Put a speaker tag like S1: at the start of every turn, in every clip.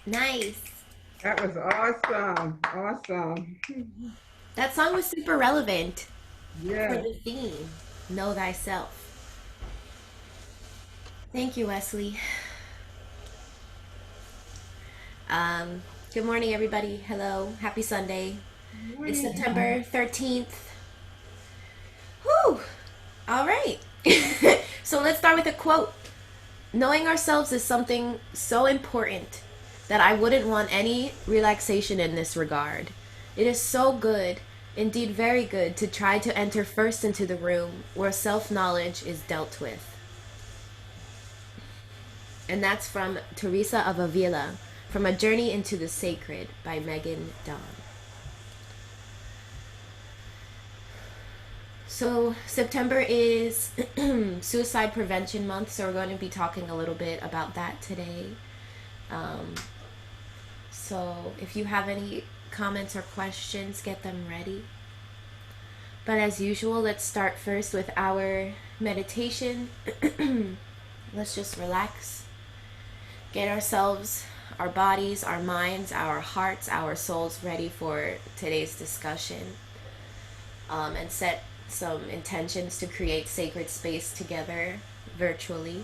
S1: Nice.
S2: That was awesome. Awesome.
S1: That song was super relevant for
S2: Yes.
S1: the theme. Know thyself. Thank you, Wesley. Um, Good morning, everybody. Hello. Happy Sunday.
S2: Good
S1: It's
S2: morning.
S1: September 13th. Whew. All right. So let's start with a quote. Knowing ourselves is something so important that I wouldn't want any relaxation in this regard. It is so good, indeed very good, to try to enter first into the room where self knowledge is dealt with. And that's from Teresa of Avila, from A Journey into the Sacred by Megan Donn. So, September is Suicide Prevention Month, so we're going to be talking a little bit about that today. Um, so, if you have any comments or questions, get them ready. But as usual, let's start first with our meditation. Let's just relax, get ourselves, our bodies, our minds, our hearts, our souls ready for today's discussion, and set some intentions to create sacred space together virtually.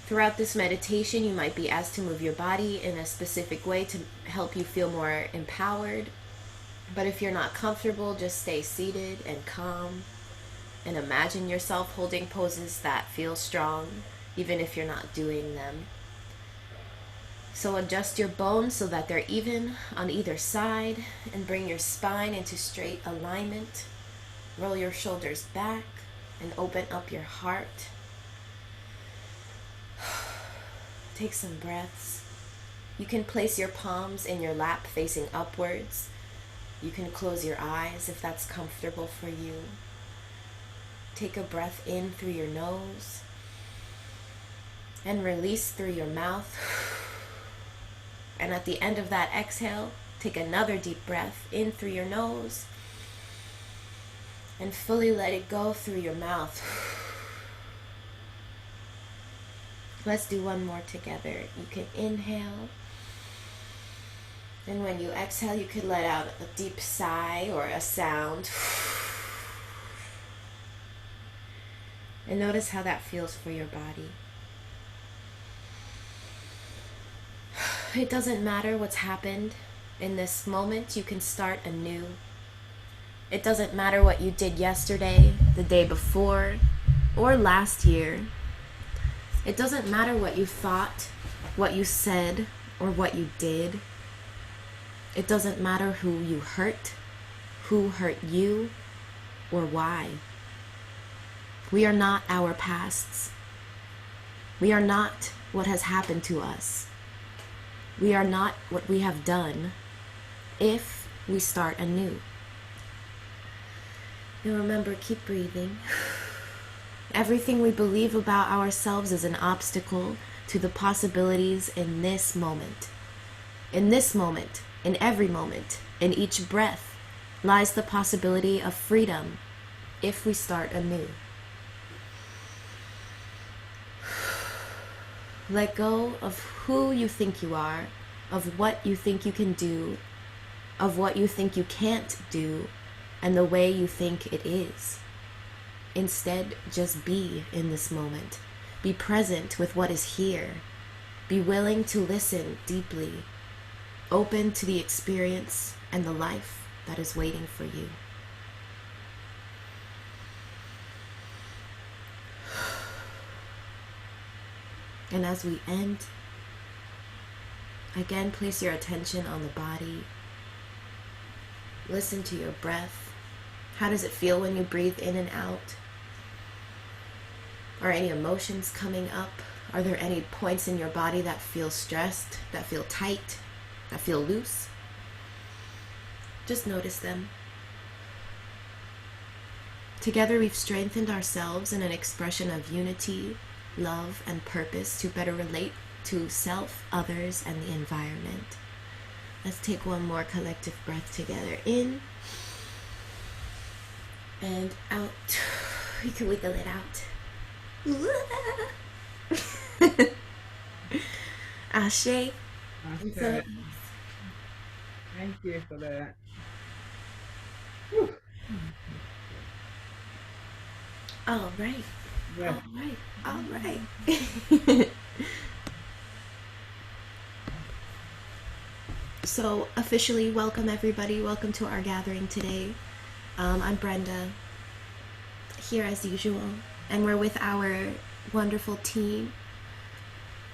S1: Throughout this meditation, you might be asked to move your body in a specific way to help you feel more empowered. But if you're not comfortable, just stay seated and calm and imagine yourself holding poses that feel strong, even if you're not doing them. So adjust your bones so that they're even on either side and bring your spine into straight alignment. Roll your shoulders back and open up your heart. Take some breaths. You can place your palms in your lap facing upwards. You can close your eyes if that's comfortable for you. Take a breath in through your nose and release through your mouth. And at the end of that exhale, take another deep breath in through your nose and fully let it go through your mouth. Let's do one more together. You can inhale, and when you exhale, you could let out a deep sigh or a sound. And notice how that feels for your body. It doesn't matter what's happened. In this moment, you can start anew. It doesn't matter what you did yesterday, the day before, or last year. It doesn't matter what you thought, what you said, or what you did. It doesn't matter who hurt you, or why. We are not our pasts. We are not what has happened to us. We are not what we have done if we start anew. And remember, keep breathing. Everything we believe about ourselves is an obstacle to the possibilities in this moment. In this moment, in every moment, in each breath, lies the possibility of freedom if we start anew. Let go of who you think you are, of what you think you can do, of what you think you can't do, and the way you think it is. Instead, just be in this moment. Be present with what is here. Be willing to listen deeply, open to the experience and the life that is waiting for you. And as we end, again, place your attention on the body. Listen to your breath. How does it feel when you breathe in and out? Are any emotions coming up? Are there any points in your body that feel stressed, that feel tight, that feel loose? Just notice them. Together we've strengthened ourselves in an expression of unity, love, and purpose to better relate to self, others, and the environment. Let's take one more collective breath together. In and out. You can wiggle it out. Ashe. And
S2: Okay.
S1: so,
S2: Thank you for that. Whew.
S1: all right,
S2: Yes.
S1: all right, all right. So, officially, welcome everybody. Welcome to our gathering today. I'm Brenda, here as usual, and we're with our wonderful team.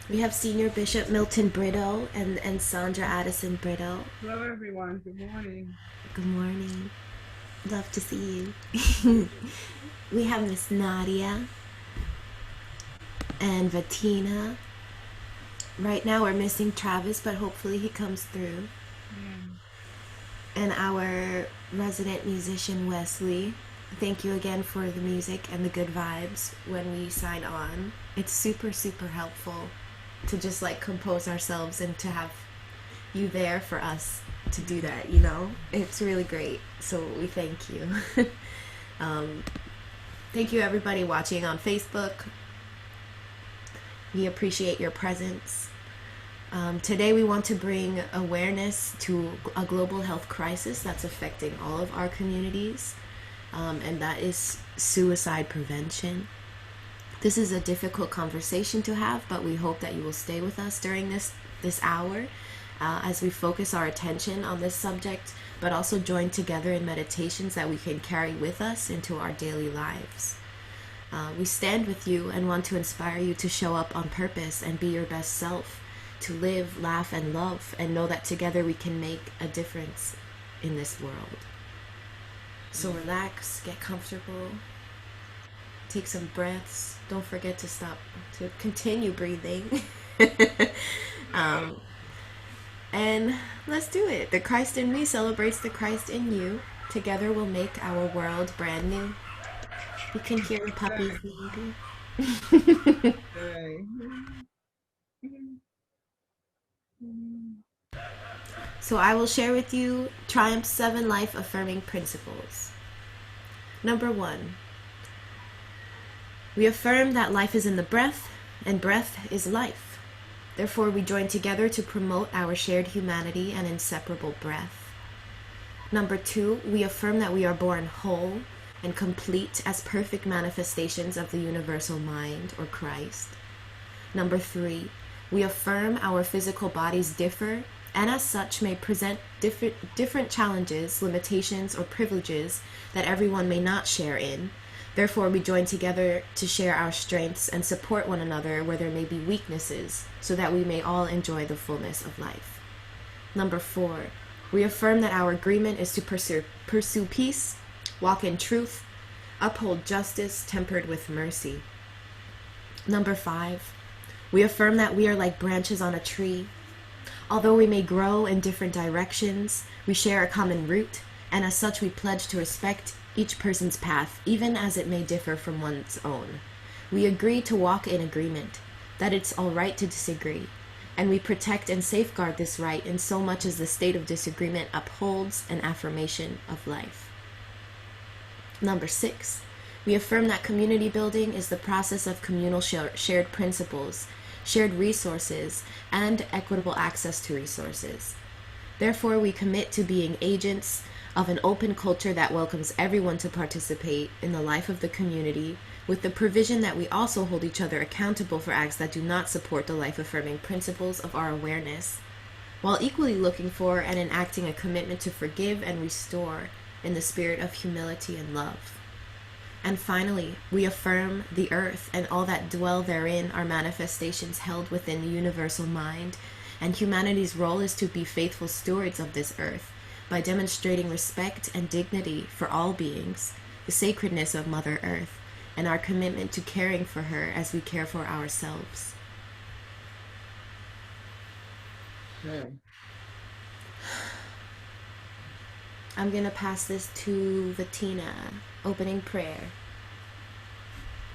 S1: We have Senior Bishop Milton Brito and Sandra Addison Brito.
S2: Hello, everyone. Good morning.
S1: Good morning. Love to see you. We have Miss Nadia and Vatina. Right now we're missing Travis, but hopefully he comes through.
S2: Yeah.
S1: And our resident musician Wesley. Thank you again for the music and the good vibes when we sign on. It's super, super helpful to just like compose ourselves and to have you there for us to do that, you know? It's really great. So we thank you. um, Thank you, everybody watching on Facebook. We appreciate your presence. Today, we want to bring awareness to a global health crisis that's affecting all of our communities, and that is suicide prevention. This is a difficult conversation to have, but we hope that you will stay with us during this hour as we focus our attention on this subject, but also join together in meditations that we can carry with us into our daily lives. We stand with you and want to inspire you to show up on purpose and be your best self, to live, laugh, and love, and know that together we can make a difference in this world. So relax, get comfortable, take some breaths. Don't forget to stop, to continue breathing. um, and let's do it. The Christ in me celebrates the Christ in you. Together we'll make our world brand new. You can hear the puppies, maybe.
S2: Okay.
S1: So I will share with you Triumph's 7 life affirming principles. Number 1, we affirm that life is in the breath, and breath is life. Therefore, we join together to promote our shared humanity and inseparable breath. Number 2, we affirm that we are born whole and complete as perfect manifestations of the universal mind, or Christ. Number 3, we affirm our physical bodies differ and as such may present different challenges, limitations, or privileges that everyone may not share in. Therefore, we join together to share our strengths and support one another where there may be weaknesses, so that we may all enjoy the fullness of life. Number 4, we affirm that our agreement is to pursue peace, walk in truth, uphold justice tempered with mercy. Number 5, we affirm that we are like branches on a tree. Although we may grow in different directions, we share a common root, and as such we pledge to respect each person's path, even as it may differ from one's own. We agree to walk in agreement, that it's all right to disagree, and we protect and safeguard this right in so much as the state of disagreement upholds an affirmation of life. Number 6, we affirm that community building is the process of communal shared principles, shared resources, and equitable access to resources. Therefore, we commit to being agents of an open culture that welcomes everyone to participate in the life of the community, with the provision that we also hold each other accountable for acts that do not support the life-affirming principles of our awareness, while equally looking for and enacting a commitment to forgive and restore in the spirit of humility and love. And finally, we affirm the earth and all that dwell therein are manifestations held within the universal mind, and humanity's role is to be faithful stewards of this earth by demonstrating respect and dignity for all beings, the sacredness of Mother Earth, and our commitment to caring for her as we care for ourselves.
S2: Okay.
S1: I'm going to pass this to Vatina. Opening prayer.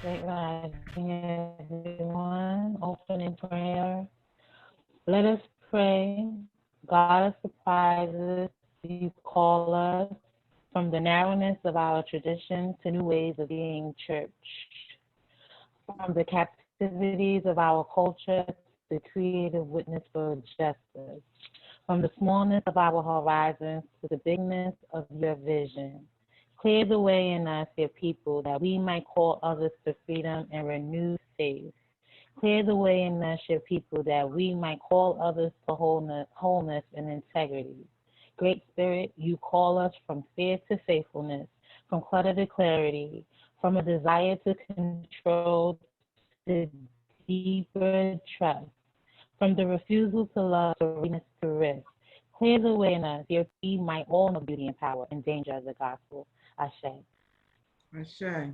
S3: Great rising, everyone. Opening prayer. Let us pray. God of surprises, you call us from the narrowness of our tradition to new ways of being church, from the captivities of our culture the creative witness for justice. From the smallness of our horizons to the bigness of your vision. Clear the way in us, your people, that we might call others to freedom and renewed faith. Clear the way in us, your people, that we might call others to wholeness and integrity. Great Spirit, you call us from fear to faithfulness, from clutter to clarity, from a desire to control to deeper trust, from the refusal to love to readiness to risk. Clear the way in us, your we might all know beauty and power and danger of the gospel. Ashe.
S2: Ashe.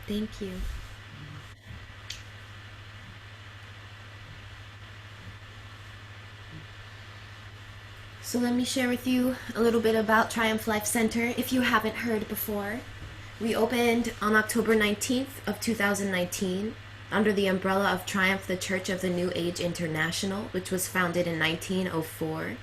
S1: Thank you. So let me share with you a little bit about Triumph Life Center if you haven't heard before. We opened on October 19th of 2019 under the umbrella of Triumph the Church of the New Age International, which was founded in 1904.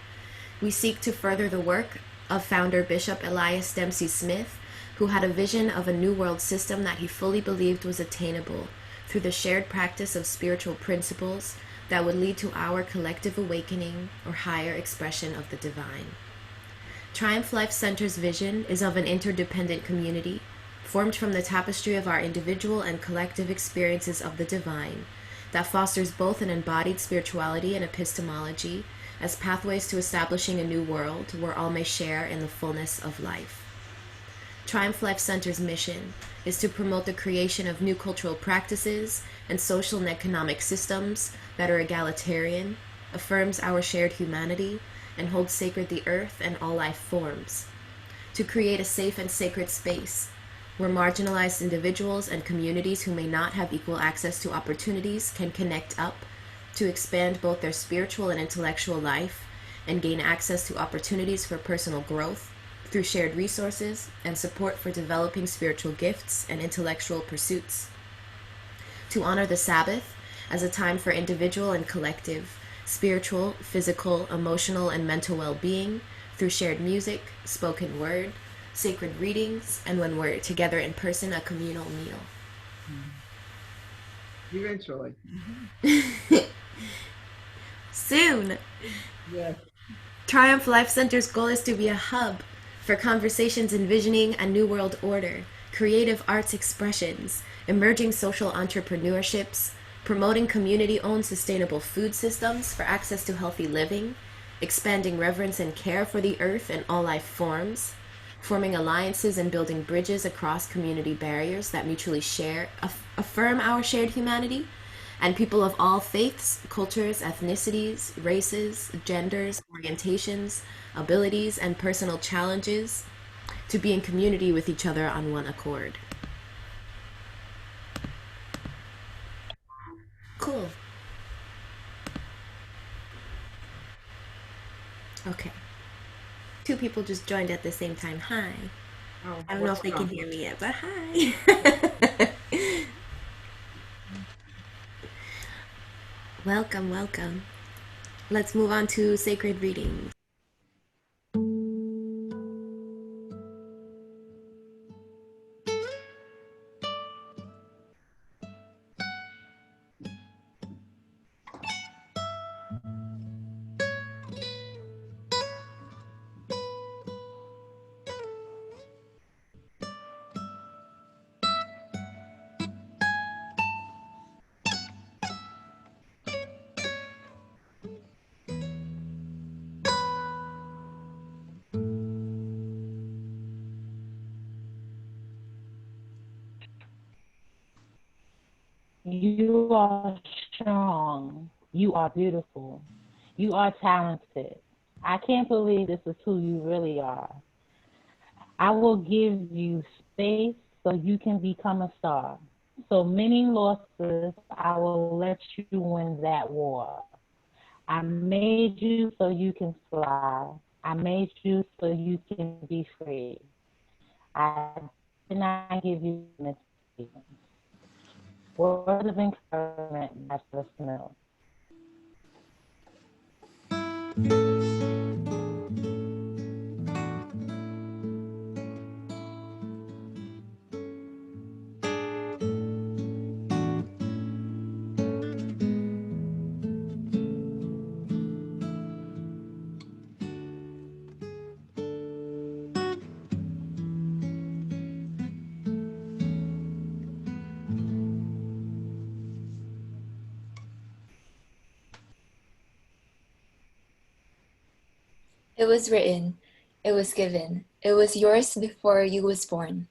S1: We seek to further the work of founder Bishop Elias Dempsey Smith, who had a vision of a new world system that he fully believed was attainable through the shared practice of spiritual principles that would lead to our collective awakening or higher expression of the divine. Triumph Life Center's vision is of an interdependent community formed from the tapestry of our individual and collective experiences of the divine that fosters both an embodied spirituality and epistemology as pathways to establishing a new world where all may share in the fullness of life. Triumph Life Center's mission is to promote the creation of new cultural practices and social and economic systems that are egalitarian, affirms our shared humanity, and holds sacred the earth and all life forms. To create a safe and sacred space where marginalized individuals and communities who may not have equal access to opportunities can connect up to expand both their spiritual and intellectual life and gain access to opportunities for personal growth through shared resources and support for developing spiritual gifts and intellectual pursuits. To honor the Sabbath as a time for individual and collective, spiritual, physical, emotional, and mental well-being through shared music, spoken word, sacred readings, and when we're together in person, a communal meal.
S2: Eventually.
S1: Soon!
S2: Yes.
S1: Triumph Life Center's goal is to be a hub for conversations envisioning a new world order, creative arts expressions, emerging social entrepreneurships, promoting community-owned sustainable food systems for access to healthy living, expanding reverence and care for the earth and all life forms, forming alliances and building bridges across community barriers that mutually affirm our shared humanity, and people of all faiths, cultures, ethnicities, races, genders, orientations, abilities, and personal challenges to be in community with each other on one accord. Cool. Okay. 2 people just joined at the same time. Hi.
S2: Oh,
S1: I don't know if they can
S2: welcome.
S1: hear me yet, but hi. Welcome, welcome. Let's move on to sacred readings.
S3: You are strong. You are beautiful. You are talented. I can't believe this is who you really are. I will give you space so you can become a star. So many losses, I will let you win that war. I made you so you can fly. I made you so you can be free. I did not give you mistakes. Words of encouragement, that's the smell.
S4: It was written, it was given, it was yours before you was born.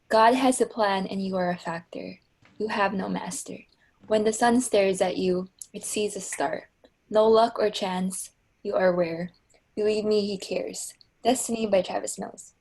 S4: God has a plan and you are a factor. You have no master. When the sun stares at you, it sees a star. No luck or chance, you are rare. Believe me, he cares. Destiny by Travis Mills.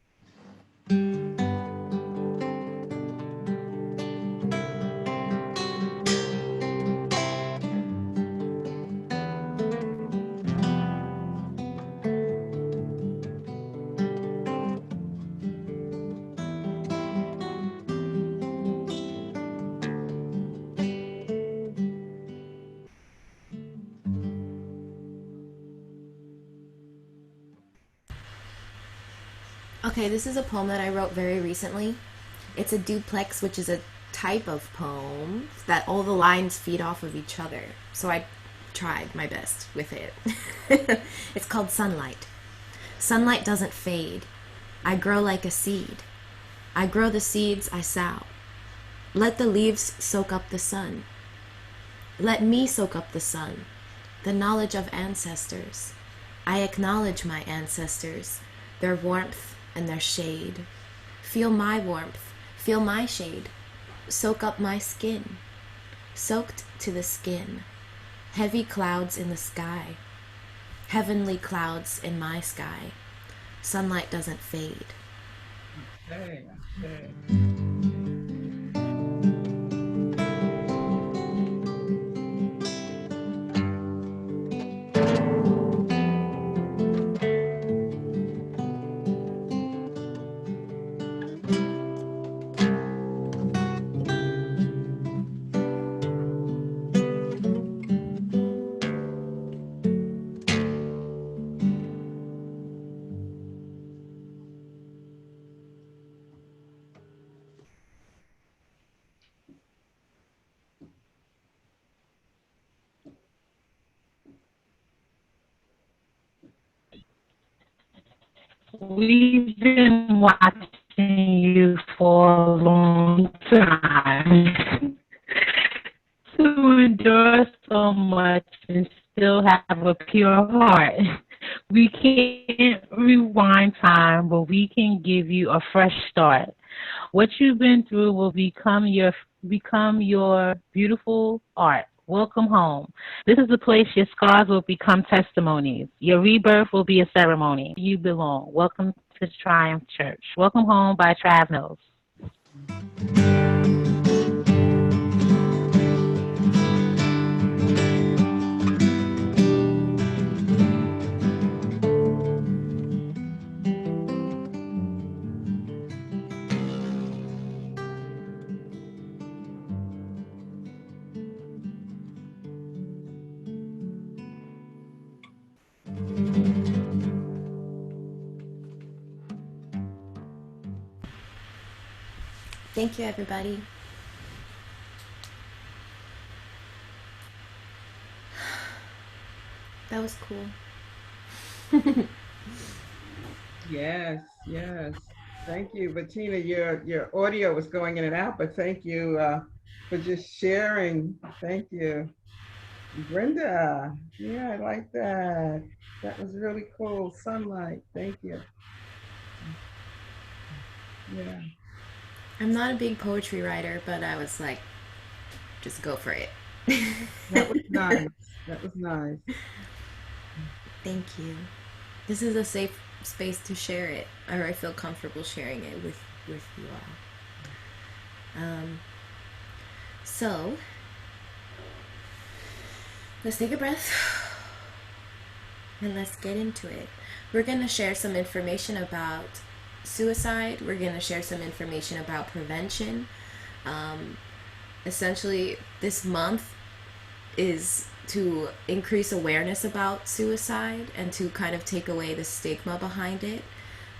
S1: Okay, this is a poem that I wrote very recently. It's a duplex, which is a type of poem that all the lines feed off of each other. So I tried my best with it. It's called Sunlight. Sunlight doesn't fade. I grow like a seed. I grow the seeds I sow. Let the leaves soak up the sun. Let me soak up the sun, the knowledge of ancestors. I acknowledge my ancestors, their warmth and their shade. Feel my warmth, feel my shade. Soak up my skin, soaked to the skin. Heavy clouds in the sky, heavenly clouds in my sky. Sunlight doesn't fade.
S2: Okay, okay.
S3: We've been watching you for a long time to endure so much and still have a pure heart. We can't rewind time, but we can give you a fresh start. What you've been through will become your beautiful art. Welcome home. This is the place your scars will become testimonies. Your rebirth will be a ceremony. You belong. Welcome to Triumph Church. Welcome home by Trav Mills.
S1: Thank you, everybody. That was cool.
S2: Yes, yes. Thank you, Bettina. Your audio was going in and out, but thank you for just sharing. Thank you. Brenda, yeah, I like that. That was really cool. Sunlight. Thank you. Yeah.
S1: I'm not a big poetry writer, but I was like, just go for it.
S2: That was nice. That was nice.
S1: Thank you. This is a safe space to share it, or I feel comfortable sharing it with you all. So let's take a breath and let's get into it. We're going to share some information about suicide. We're going to share some information about prevention. Essentially, this month is to increase awareness about suicide and to kind of take away the stigma behind it.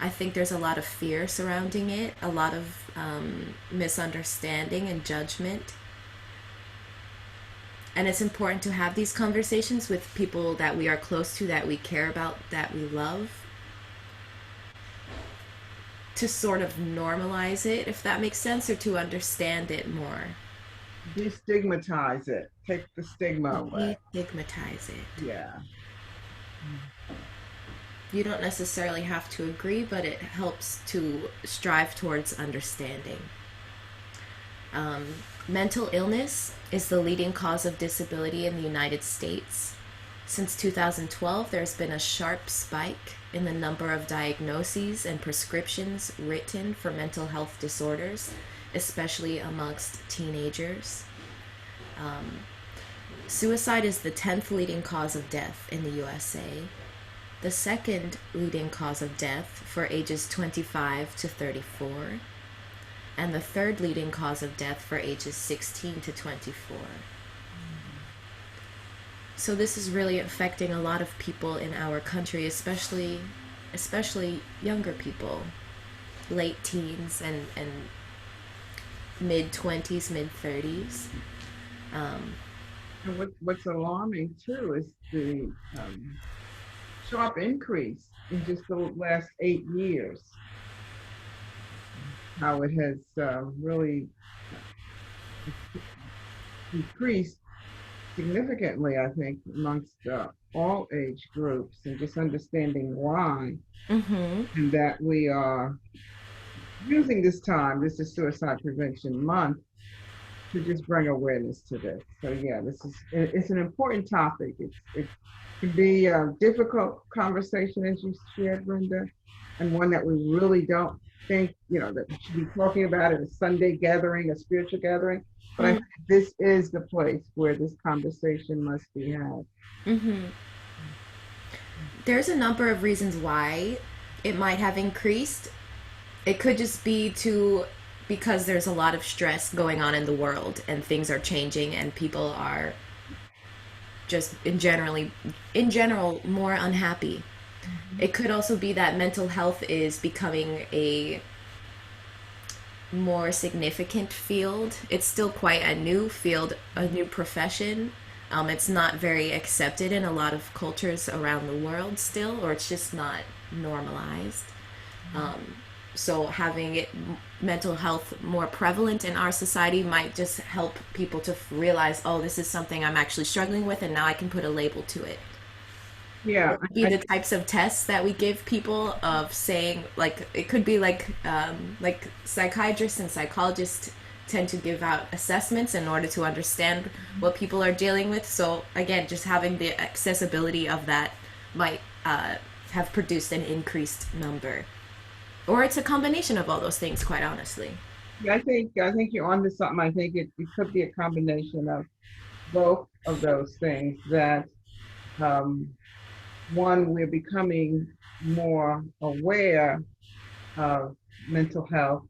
S1: I think there's a lot of fear surrounding it, a lot of misunderstanding and judgment. And it's important to have these conversations with people that we are close to, that we care about, that we love, to sort of normalize it, if that makes sense, or to understand it more.
S2: Destigmatize it. Take the stigma away.
S1: Destigmatize it.
S2: Yeah.
S1: You don't necessarily have to agree, but it helps to strive towards understanding. Um, Mental illness is the leading cause of disability in the United States. Since 2012, there's been a sharp spike in the number of diagnoses and prescriptions written for mental health disorders, especially amongst teenagers. Um, Suicide is the 10th leading cause of death in the USA, the second leading cause of death for ages 25 to 34, and the third leading cause of death for ages 16 to 24. So this is really affecting a lot of people in our country, especially younger people, late teens and mid 20s, mid 30s.
S2: And what's alarming too is the sharp increase in just the last 8 years. How it has really increased significantly, I think, amongst all age groups, and just understanding why,
S1: Mm-hmm.
S2: and that we are using this time, this is Suicide Prevention Month, to just bring awareness to this. So yeah, it's an important topic. It can be a difficult conversation, as you shared, Brenda, and one that we really don't think, that we should be talking about at a Sunday gathering, a spiritual gathering. But I think this is the place where this conversation must be had.
S1: Mm-hmm. There's a number of reasons why it might have increased. It could just be because there's a lot of stress going on in the world and things are changing and people are just in general more unhappy. It could also be that mental health is becoming a more significant field. It's still quite a new field, a new profession. It's not very accepted in a lot of cultures around the world still, or it's just not normalized. So having mental health more prevalent in our society might just help people to realize, oh, this is something I'm actually struggling with, and now I can put a label to it.
S2: Yeah,
S1: Be the types of tests that we give people of saying, like, it could be like psychiatrists and psychologists tend to give out assessments in order to understand what people are dealing with. So again, just having the accessibility of that might have produced an increased number, or it's a combination of all those things, quite honestly.
S2: yeah, I think you're onto something. I think it could be a combination of both of those things. That um, one, we're becoming more aware of mental health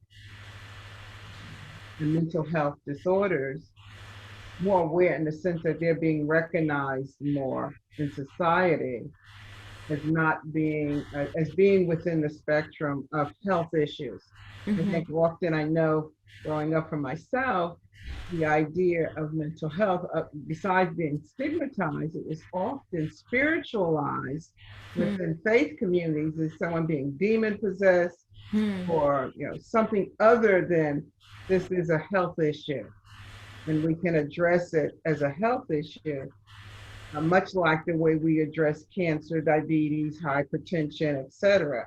S2: and mental health disorders, more aware in the sense that they're being recognized more in society as not being as being within the spectrum of health issues. I
S1: Mm-hmm.
S2: think often, I know, growing up for myself, the idea of mental health, besides being stigmatized, it was often spiritualized within faith communities as someone being demon possessed,
S1: Hmm.
S2: or something other than this is a health issue, and we can address it as a health issue, much like the way we address cancer, diabetes, hypertension, etc.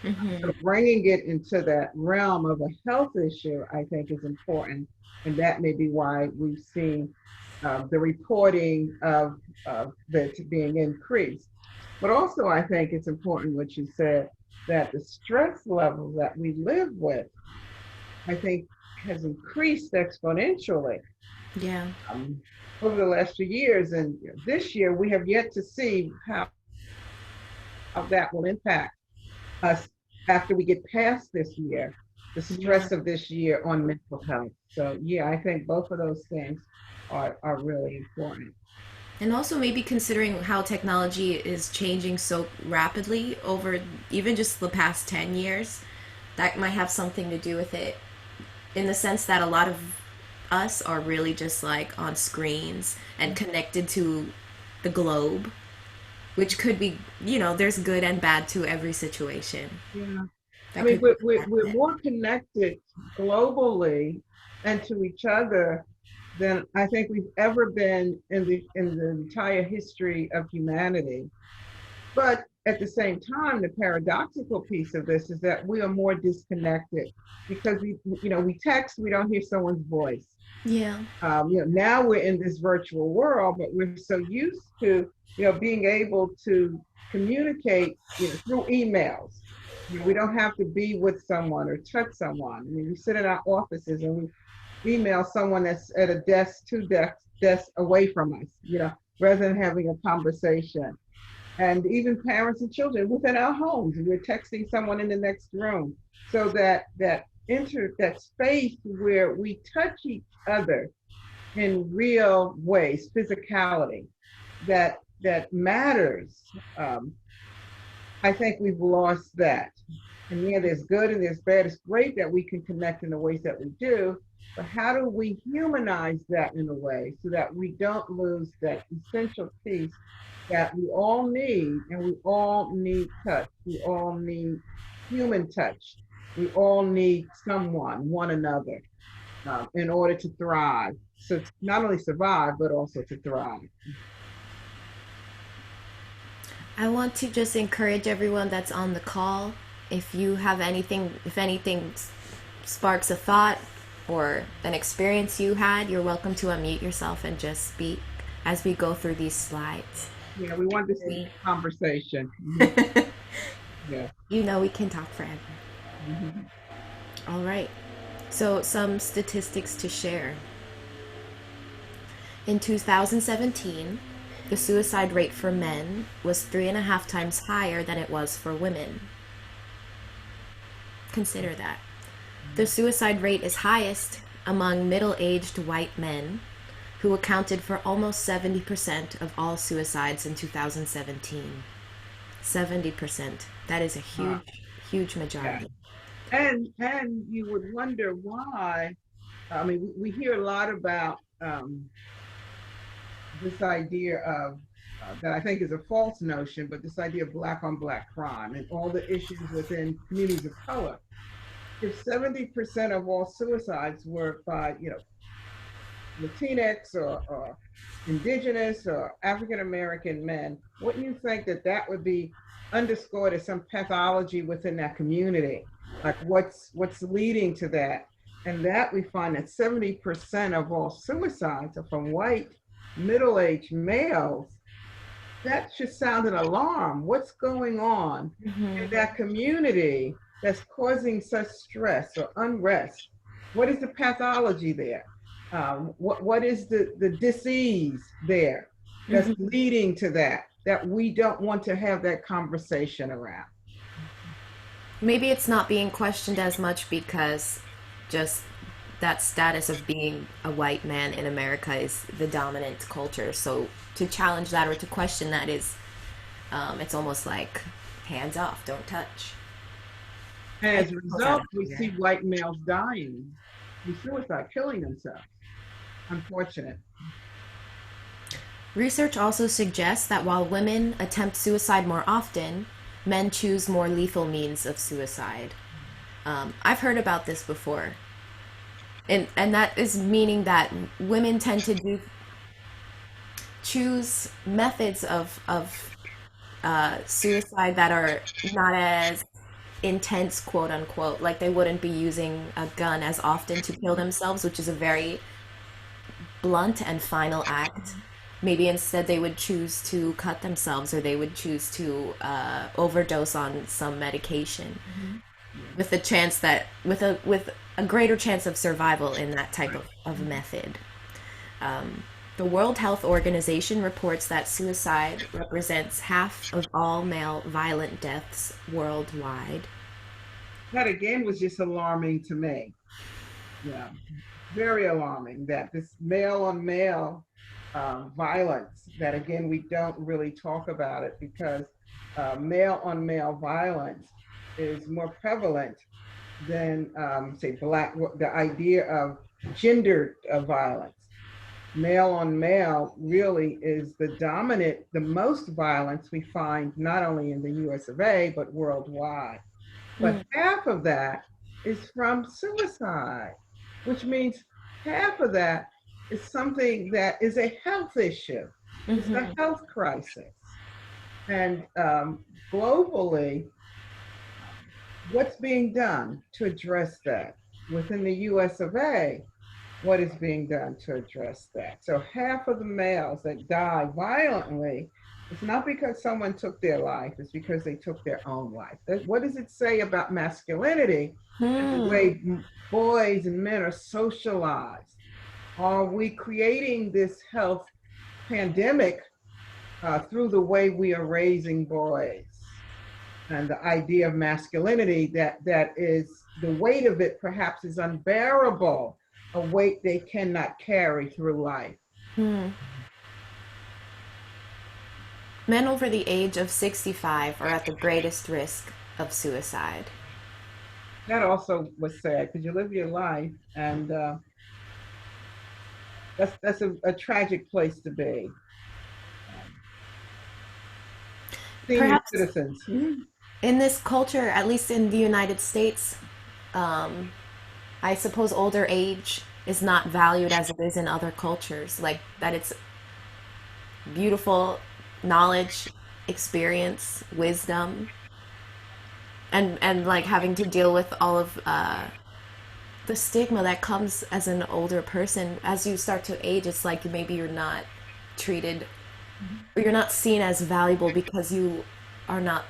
S1: Mm-hmm.
S2: So bringing it into that realm of a health issue, I think, is important, and that may be why we've seen the reporting of that being increased. But also, I think it's important what you said, that the stress level that we live with, I think, has increased exponentially
S1: Yeah.
S2: um, over the last few years. And this year, we have yet to see how that will impact us after we get past this year, the
S1: Yeah.
S2: stress of this year on mental health. So, yeah, I think both of those things are really important.
S1: And also maybe considering how technology is changing so rapidly over even just the past 10 years, that might have something to do with it, in the sense that a lot of us are really just like on screens and connected to the globe, which could be, there's good and bad to every situation.
S2: Yeah. I
S1: That
S2: mean,
S1: could be
S2: we're
S1: bad.
S2: more connected globally and to each other than I think we've ever been in the entire history of humanity. But at the same time, the paradoxical piece of this is that we are more disconnected because we text, we don't hear someone's voice.
S1: Yeah.
S2: Now we're in this virtual world, but we're so used to, being able to communicate, through emails. We don't have to be with someone or touch someone. I mean, we sit in our offices and we email someone that's at a desk, two desks away from us, rather than having a conversation. And even parents and children within our homes, we're texting someone in the next room. So that space where we touch each other in real ways, physicality, that matters. I think we've lost that. And yeah, there's good and there's bad. It's great that we can connect in the ways that we do, but how do we humanize that in a way so that we don't lose that essential piece that we all need, and we all need touch. We all need human touch. We all need someone, one another, in order to thrive. So not only survive, but also to thrive.
S1: I want to just encourage everyone that's on the call. If you have anything, if anything sparks a thought or an experience you had, you're welcome to unmute yourself and just speak as we go through these slides.
S2: Yeah, we want this conversation. Yeah.
S1: We can talk forever. All right. So some statistics to share. In 2017, the suicide rate for men was 3.5 times higher than it was for women. Consider that. The suicide rate is highest among middle-aged white men, who accounted for almost 70% of all suicides in 2017. 70%. That is a huge majority.
S2: Yeah. And you would wonder why. I mean, we hear a lot about this idea of that I think is a false notion, but this idea of black on black crime and all the issues within communities of color. If 70% of all suicides were by, Latinx or indigenous or African American men, wouldn't you think that would be underscored as some pathology within that community? Like what's leading to that? And that we find that 70% of all suicides are from white, middle-aged males. That should sound an alarm. What's going on in that community that's causing such stress or unrest? What is the pathology there? What is the disease there that's leading to that we don't want to have that conversation around?
S1: Maybe it's not being questioned as much because just that status of being a white man in America is the dominant culture. So to challenge that or to question that is, it's almost like hands off, don't touch.
S2: And as a result, we see white males dying through suicide, killing themselves. Unfortunate.
S1: Research also suggests that while women attempt suicide more often, men choose more lethal means of suicide. I've heard about this before. And that is meaning that women tend to choose methods of suicide that are not as intense, quote unquote. Like they wouldn't be using a gun as often to kill themselves, which is a very blunt and final act. Maybe instead they would choose to cut themselves, or they would choose to overdose on some medication, with the chance that with a greater chance of survival in that type of method. The World Health Organization reports that suicide represents half of all male violent deaths worldwide.
S2: That again was just alarming to me. Yeah, very alarming that this male on male violence, that again, we don't really talk about it because male on male violence is more prevalent than say the idea of gendered violence. Male on male really is the most violence we find not only in the US of A, but worldwide. But half of that is from suicide, which means half of that is something that is a health issue. It's a health crisis. And globally, what's being done to address that? Within the US of A, what is being done to address that? So half of the males that die violently, it's not because someone took their life, it's because they took their own life. What does it say about masculinity and the
S1: Hmm.
S2: way boys and men are socialized? Are we creating this health pandemic through the way we are raising boys? And the idea of masculinity, that is, the weight of it perhaps is unbearable, a weight they cannot carry through life.
S1: Hmm. Men over the age of 65 are at the greatest risk of suicide.
S2: That also was sad because you live your life, and that's a tragic place to be. Um, Senior
S1: Perhaps
S2: citizens.
S1: in this culture, at least in the United States, um, I suppose older age is not valued as it is in other cultures. Like that, it's beautiful knowledge, experience, wisdom, and like having to deal with all of the stigma that comes as an older person. As you start to age, it's like maybe you're not treated, or you're not seen as valuable because you are not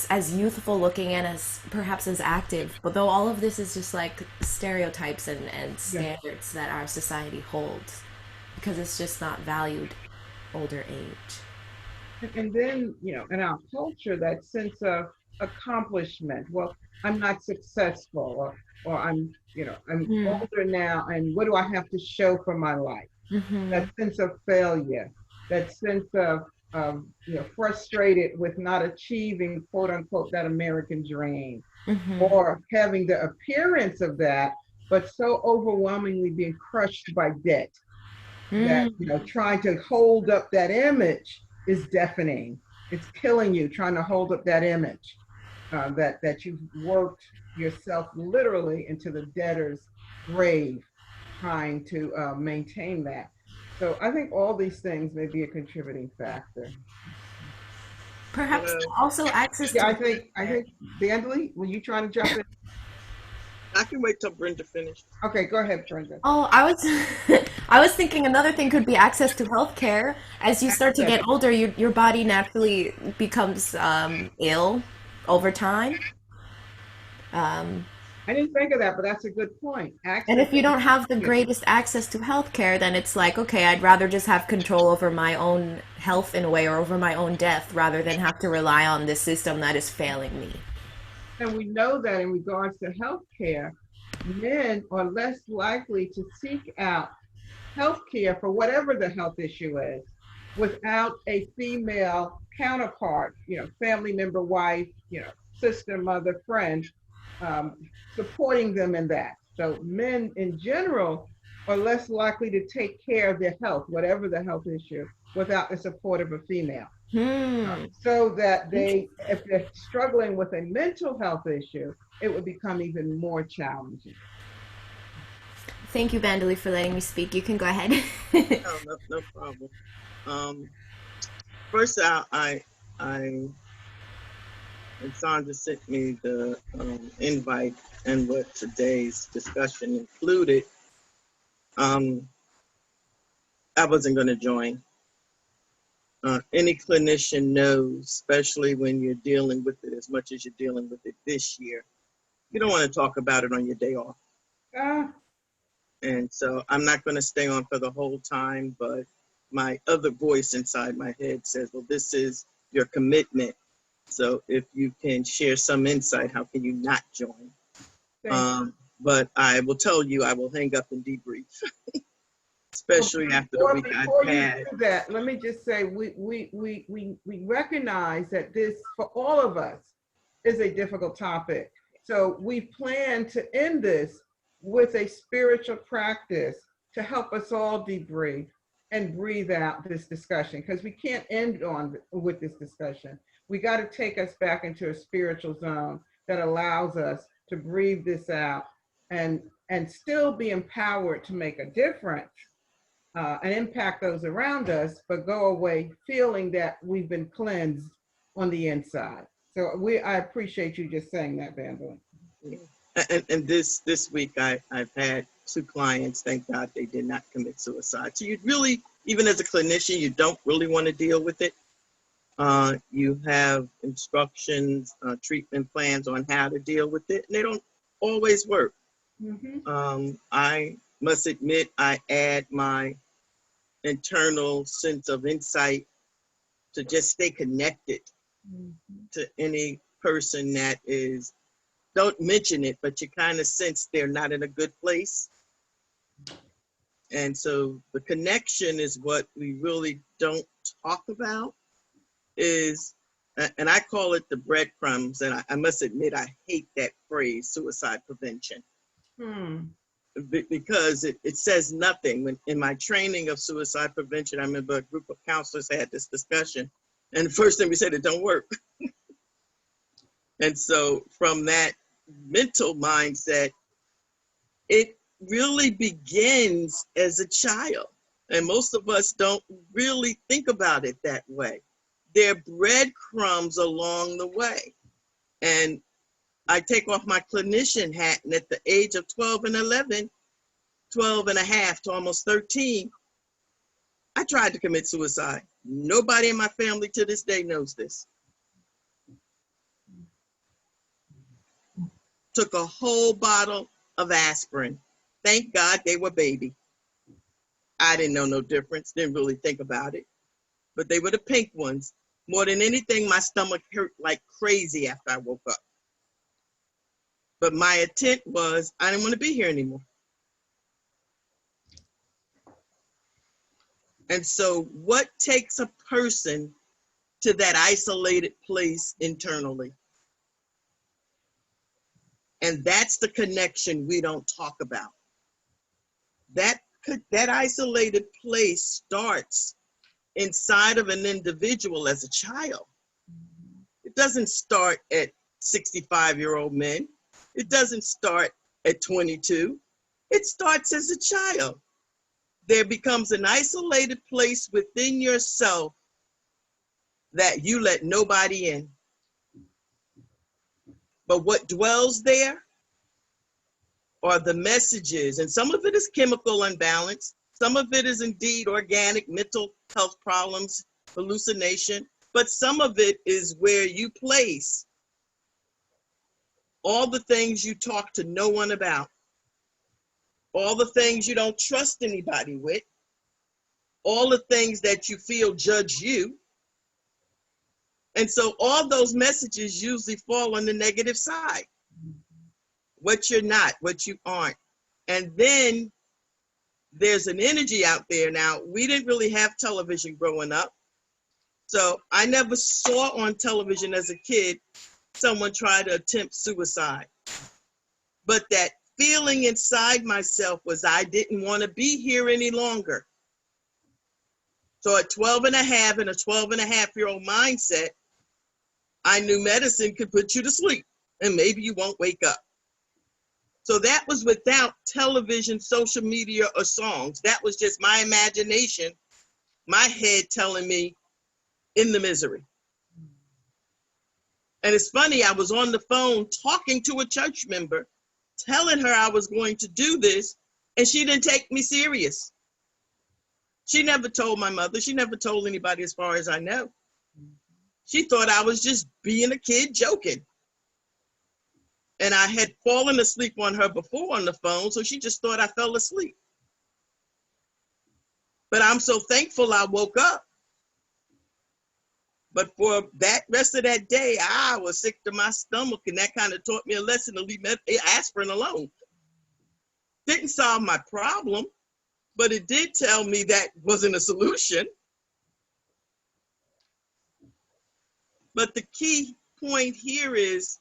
S1: as youthful looking and as perhaps as active. But though all of this is just like stereotypes and
S2: Yeah.
S1: standards that our society holds, because it's just not valued older age.
S2: And then, in our culture, that sense of accomplishment. Well, I'm not successful, or I'm
S1: Mm.
S2: older now, and what do I have to show for my life?
S1: Mm-hmm.
S2: That sense of failure, that sense of frustrated with not achieving, quote unquote, that American dream,
S1: Mm-hmm.
S2: or having the appearance of that, but so overwhelmingly being crushed by debt that
S1: Mm.
S2: trying to hold up that image is deafening. It's killing you trying to hold up that image, that you've worked yourself literally into the debtor's grave trying to maintain that. So I think all these things may be a contributing factor.
S5: You
S1: Perhaps
S5: know,
S1: also access
S2: Yeah,
S1: to
S2: I
S1: healthcare.
S2: think Dandely, were you trying to jump in?
S5: I can wait till Brenda finishes.
S2: Okay, go ahead, Brenda.
S1: Oh, I was I was thinking another thing could be access to healthcare. As you start to
S2: Access.
S1: get older, your body naturally becomes ill over time. Um,
S2: I didn't think of that, but that's a good point.
S1: and
S2: Access
S1: if you
S2: to
S1: don't have the
S2: healthcare.
S1: greatest access to healthcare, then it's like, okay, I'd rather just have control over my own health in a way, or over my own death, rather than have to rely on this system that is failing me.
S2: And we know that in regards to healthcare, men are less likely to seek out healthcare for whatever the health issue is without a female counterpart, family member, wife, sister, mother, friend, um, supporting them in that. So men in general are less likely to take care of their health, whatever the health issue, without the support of a female.
S1: Hmm.
S2: So that if they're struggling with a mental health issue, it would become even more challenging.
S1: Thank you, Vandali, for letting me speak. You can go ahead.
S5: No, no, no problem. Um, First out, I, and Sandra sent me the invite and what today's discussion included. Um, I wasn't going to join. Any clinician knows, especially when you're dealing with it as much as you're dealing with it this year, you don't want to talk about it on your day off.
S2: Ah,
S5: And so I'm not going to stay on for the whole time, but my other voice inside my head says, well, this is your commitment. So if you can share some insight, how can you not join?
S2: thank
S5: But I will tell you, I will hang up and debrief,
S2: Well,
S5: especially after the week I've
S2: before you
S5: had.
S2: do that, let me just say we recognize that this, for all of us, is a difficult topic. So we plan to end this with a spiritual practice to help us all debrief and breathe out this discussion, because we can't end on with this discussion. We got to take us back into a spiritual zone that allows us to breathe this out and still be empowered to make a difference, and impact those around us, but go away feeling that we've been cleansed on the inside. So I appreciate you just saying that, Vandalyn.
S5: And this week I've had 2 clients. Thank God they did not commit suicide. So you really, even as a clinician, you don't really want to deal with it. You have instructions, treatment plans on how to deal with it, and they don't always work. I must admit, I add my internal sense of insight to just stay connected to any person that is, don't mention it, but you kind of sense they're not in a good place. And so the connection is what we really don't talk about is, and I call it the breadcrumbs. And I must admit, I hate that phrase, suicide prevention. Because it says nothing. When in my training of suicide prevention, I remember a group of counselors had this discussion, and the first thing we said, it don't work. And so from that mental mindset, it really begins as a child, and most of us don't really think about it that way. They're breadcrumbs along the way. And I take off my clinician hat, and at the age of 12 and 11, 12 and a half to almost 13, I tried to commit suicide. Nobody in my family to this day knows this. Took a whole bottle of aspirin. Thank God they were baby. I didn't know no difference, didn't really think about it. But they were the pink ones. More than anything, my stomach hurt like crazy after I woke up. But my intent was, I didn't want to be here anymore. And so what takes a person to that isolated place internally? And that's the connection we don't talk about. That isolated place starts inside of an individual as a child. It doesn't start at 65-year-old men. It doesn't start at 22. It starts as a child. There becomes an isolated place within yourself that you let nobody in. But what dwells there are the messages, and some of it is chemical imbalance. Some of it is indeed organic mental health problems, hallucination, but some of it is where you place all the things you talk to no one about, all the things you don't trust anybody with, all the things that you feel judge you. And so all those messages usually fall on the negative side. What you're not, what you aren't. And then there's an energy out there. Now, we didn't really have television growing up. So I never saw on television as a kid someone try to attempt suicide. But that feeling inside myself was I didn't want to be here any longer. So at 12 and a half in a 12 and a half-year-old mindset, I knew medicine could put you to sleep and maybe you won't wake up. So that was without television, social media, or songs. That was just my imagination, my head telling me in the misery. And it's funny, I was on the phone talking to a church member, telling her I was going to do this, and she didn't take me serious. She never told my mother. She never told anybody as far as I know. She thought I was just being a kid joking. And I had fallen asleep on her before on the phone, so she just thought I fell asleep. But I'm so thankful I woke up. But for that rest of that day, I was sick to my stomach, and that kind of taught me a lesson to leave aspirin alone. Didn't solve my problem, but it did tell me that wasn't a solution. But the key point here is,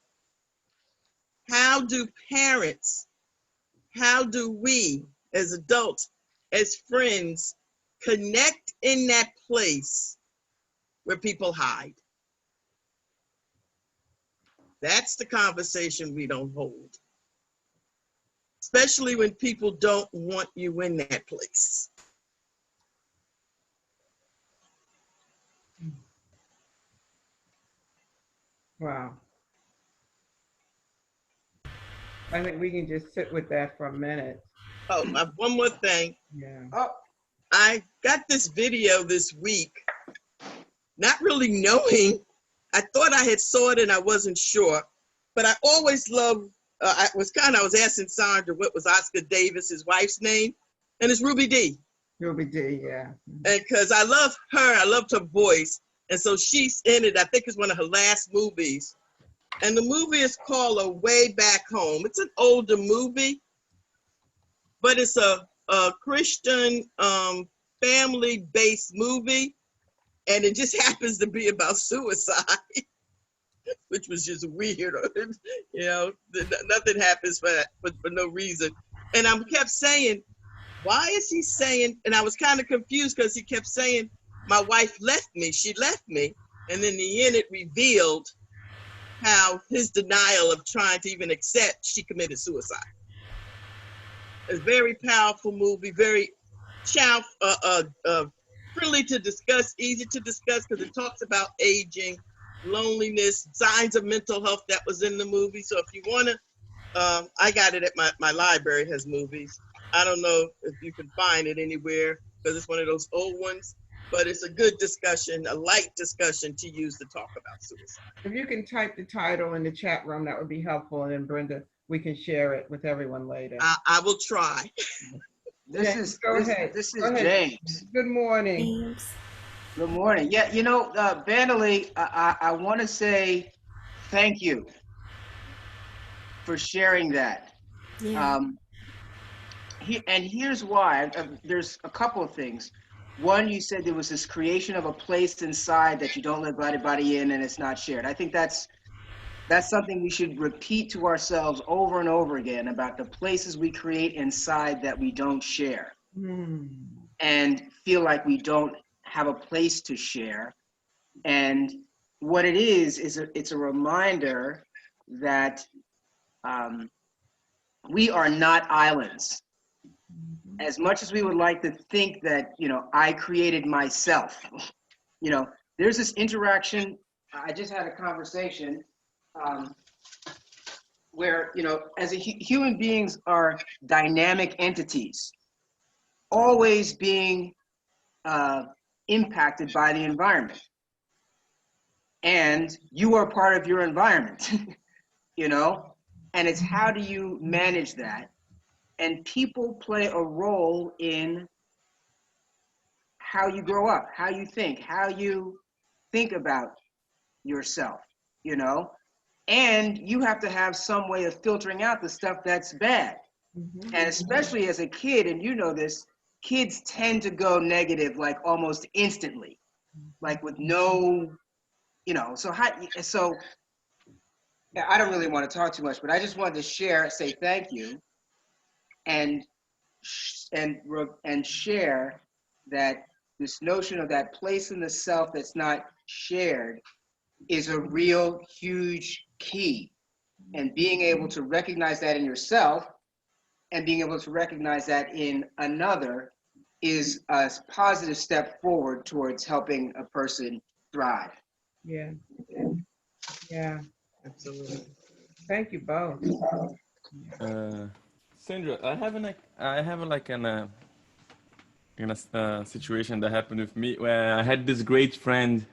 S5: how do parents, how do we as adults, as friends, connect in that place where people hide? That's the conversation we don't hold. Especially when people don't want you in that place.
S2: Wow. I think we can just sit with that for a minute.
S5: Oh, one more thing.
S2: Yeah.
S6: Oh,
S5: I got this video this week, not really knowing. I thought I had saw it and I wasn't sure, but I always love. I was asking Sandra what was Oscar Davis, his wife's name, and it's Ruby Dee.
S2: Ruby D, yeah.
S5: And because I love her, I loved her voice, and so she's in it. I think it's one of her last movies, and the movie is called A Way Back Home. It's an older movie, but it's a Christian family-based movie, and it just happens to be about suicide, which was just weird. You know, nothing happens for no reason. And I kept saying, why is he saying, and I was kind of confused because he kept saying, my wife left me, she left me. And in the end, it revealed how his denial of trying to even accept she committed suicide. It's a very powerful movie, very friendly to discuss, easy to discuss because it talks about aging, loneliness, signs of mental health that was in the movie. So if you want to, I got it at my library has movies. I don't know if you can find it anywhere because it's one of those old ones, but it's a good discussion, a light discussion to use to talk about suicide.
S2: If you can type the title in the chat room, that would be helpful. And then Brenda, we can share it with everyone later.
S5: I will try.
S2: James, go ahead.
S6: This is
S2: Go ahead.
S6: James.
S2: Good morning.
S1: James.
S6: Good morning. Yeah, you know, Vanderly, I want to say thank you for sharing that.
S1: Yeah.
S6: And here's why. There's a couple of things. One, you said there was this creation of a place inside that you don't let anybody in and it's not shared. I think that's something we should repeat to ourselves over and over again about the places we create inside that we don't share and feel like we don't have a place to share. And what it is it's a reminder that we are not islands. As much as we would like to think that, you know, I created myself, you know, there's this interaction. I just had a conversation where, you know, as human beings are dynamic entities, always being impacted by the environment. And you are part of your environment, you know, and it's how do you manage that? And people play a role in how you grow up, how you think about yourself, you know, and you have to have some way of filtering out the stuff that's bad. And especially as a kid, and you know this, kids tend to go negative like almost instantly, like with no, you know, so yeah, I don't really want to talk too much, but I just wanted to say thank you and share that this notion of that place in the self that's not shared is a real huge key. And being able to recognize that in yourself and being able to recognize that in another is a positive step forward towards helping a person thrive.
S2: Yeah. Yeah.
S5: Absolutely.
S2: Thank you both.
S7: Sandra, I have a situation that happened with me where I had this great friend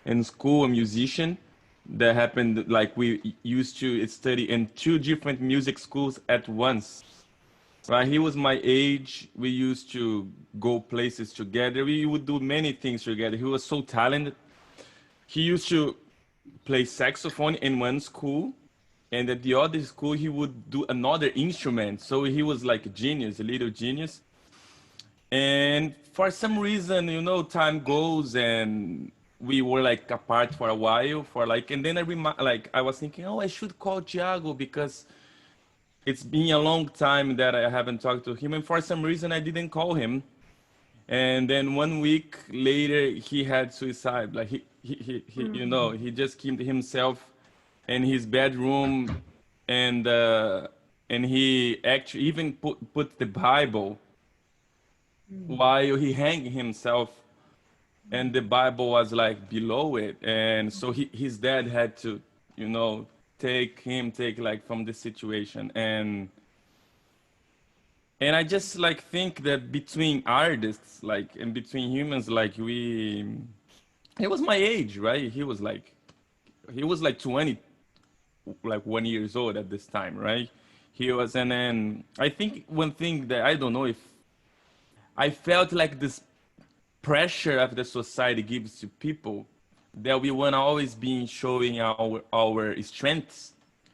S7: in school, a musician, that happened like we used to study in two different music schools at once. Right, he was my age. We used to go places together. We would do many things together. He was so talented. He used to play saxophone in one school, and at the other school he would do another instrument. So he was like a genius, a little genius. And for some reason, you know, time goes and we were like apart for a while and then I was thinking, oh, I should call Thiago because it's been a long time that I haven't talked to him, and for some reason I didn't call him. And then 1 week later he had suicide. Like he you know, he just killed himself in his bedroom, and he actually even put the Bible while he hanged himself, and the Bible was like below it, and so his dad had to you know, take like from the situation. And I just like think that between artists, like, and between humans, like he was my age, right? He was like 20, like 1 years old at this time, right? He was, and then I think one thing that I don't know if I felt like this pressure of the society gives to people, that we want to always be showing our strengths.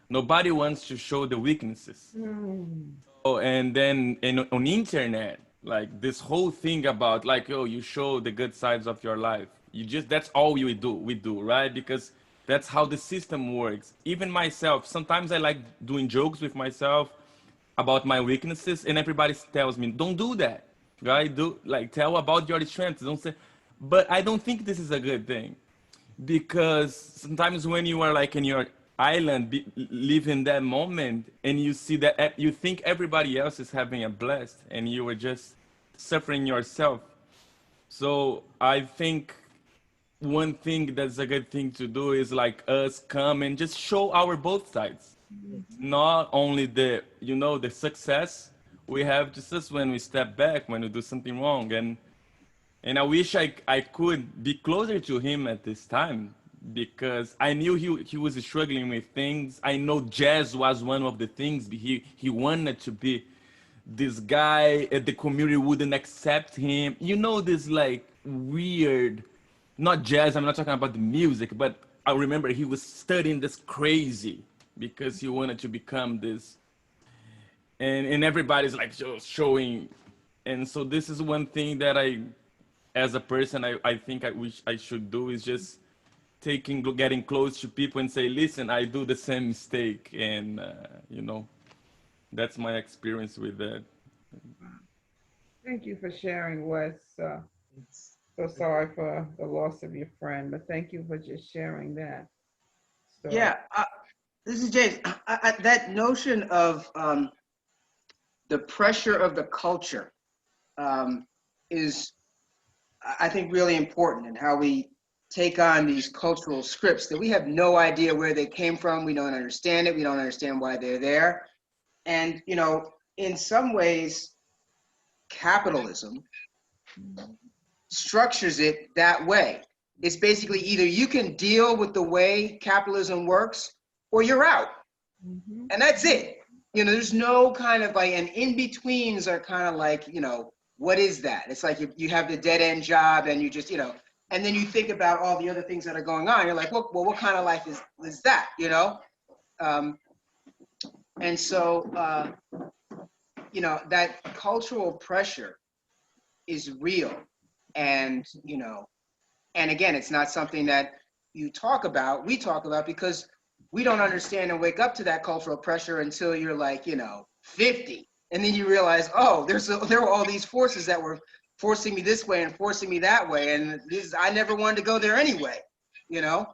S7: Nobody wants to show the weaknesses.
S2: Mm.
S7: Oh, and then on internet, like this whole thing about like, oh, you show the good sides of your life. You just, that's all we do, right? Because that's how the system works. Even myself, sometimes I like doing jokes with myself about my weaknesses, and everybody tells me, don't do that, right? Do like tell about your strengths. Don't say, but I don't think this is a good thing, because sometimes when you are like in your island, live in that moment, and you see that you think everybody else is having a blast and you are just suffering yourself. So I think one thing that's a good thing to do is like us come and just show our both sides, not only the, you know, the success we have, just when we step back, when we do something wrong. And I wish I could be closer to him at this time, because I knew he was struggling with things. I know jazz was one of the things he wanted to be this guy. The community wouldn't accept him. You know, this like weird, not jazz, I'm not talking about the music, but I remember he was studying this crazy because he wanted to become this, and everybody's like showing. And so this is one thing that I, as a person, I think I wish I should do, is just getting close to people and say, listen, I do the same mistake. And you know, that's my experience with that.
S2: Thank you for sharing, Wes. So sorry for the loss of your friend, but thank you for just sharing that story.
S6: Yeah, this is James. That notion of the pressure of the culture is, I think, really important, in how we take on these cultural scripts that we have no idea where they came from. We don't understand it. We don't understand why they're there. And, you know, in some ways, capitalism structures it that way. It's basically either you can deal with the way capitalism works or you're out.
S2: Mhm.
S6: And that's it. You know, there's no kind of like, and in-betweens are kind of like, you know, what is that? It's like you have the dead-end job and you just, you know, and then you think about all the other things that are going on. You're like, well, what kind of life is that, you know? And so, you know, that cultural pressure is real. And, you know, and again, it's not something that we talk about because we don't understand and wake up to that cultural pressure until you're like, you know, 50. And then you realize, oh, there were all these forces that were forcing me this way and forcing me that way. And I never wanted to go there anyway, you know?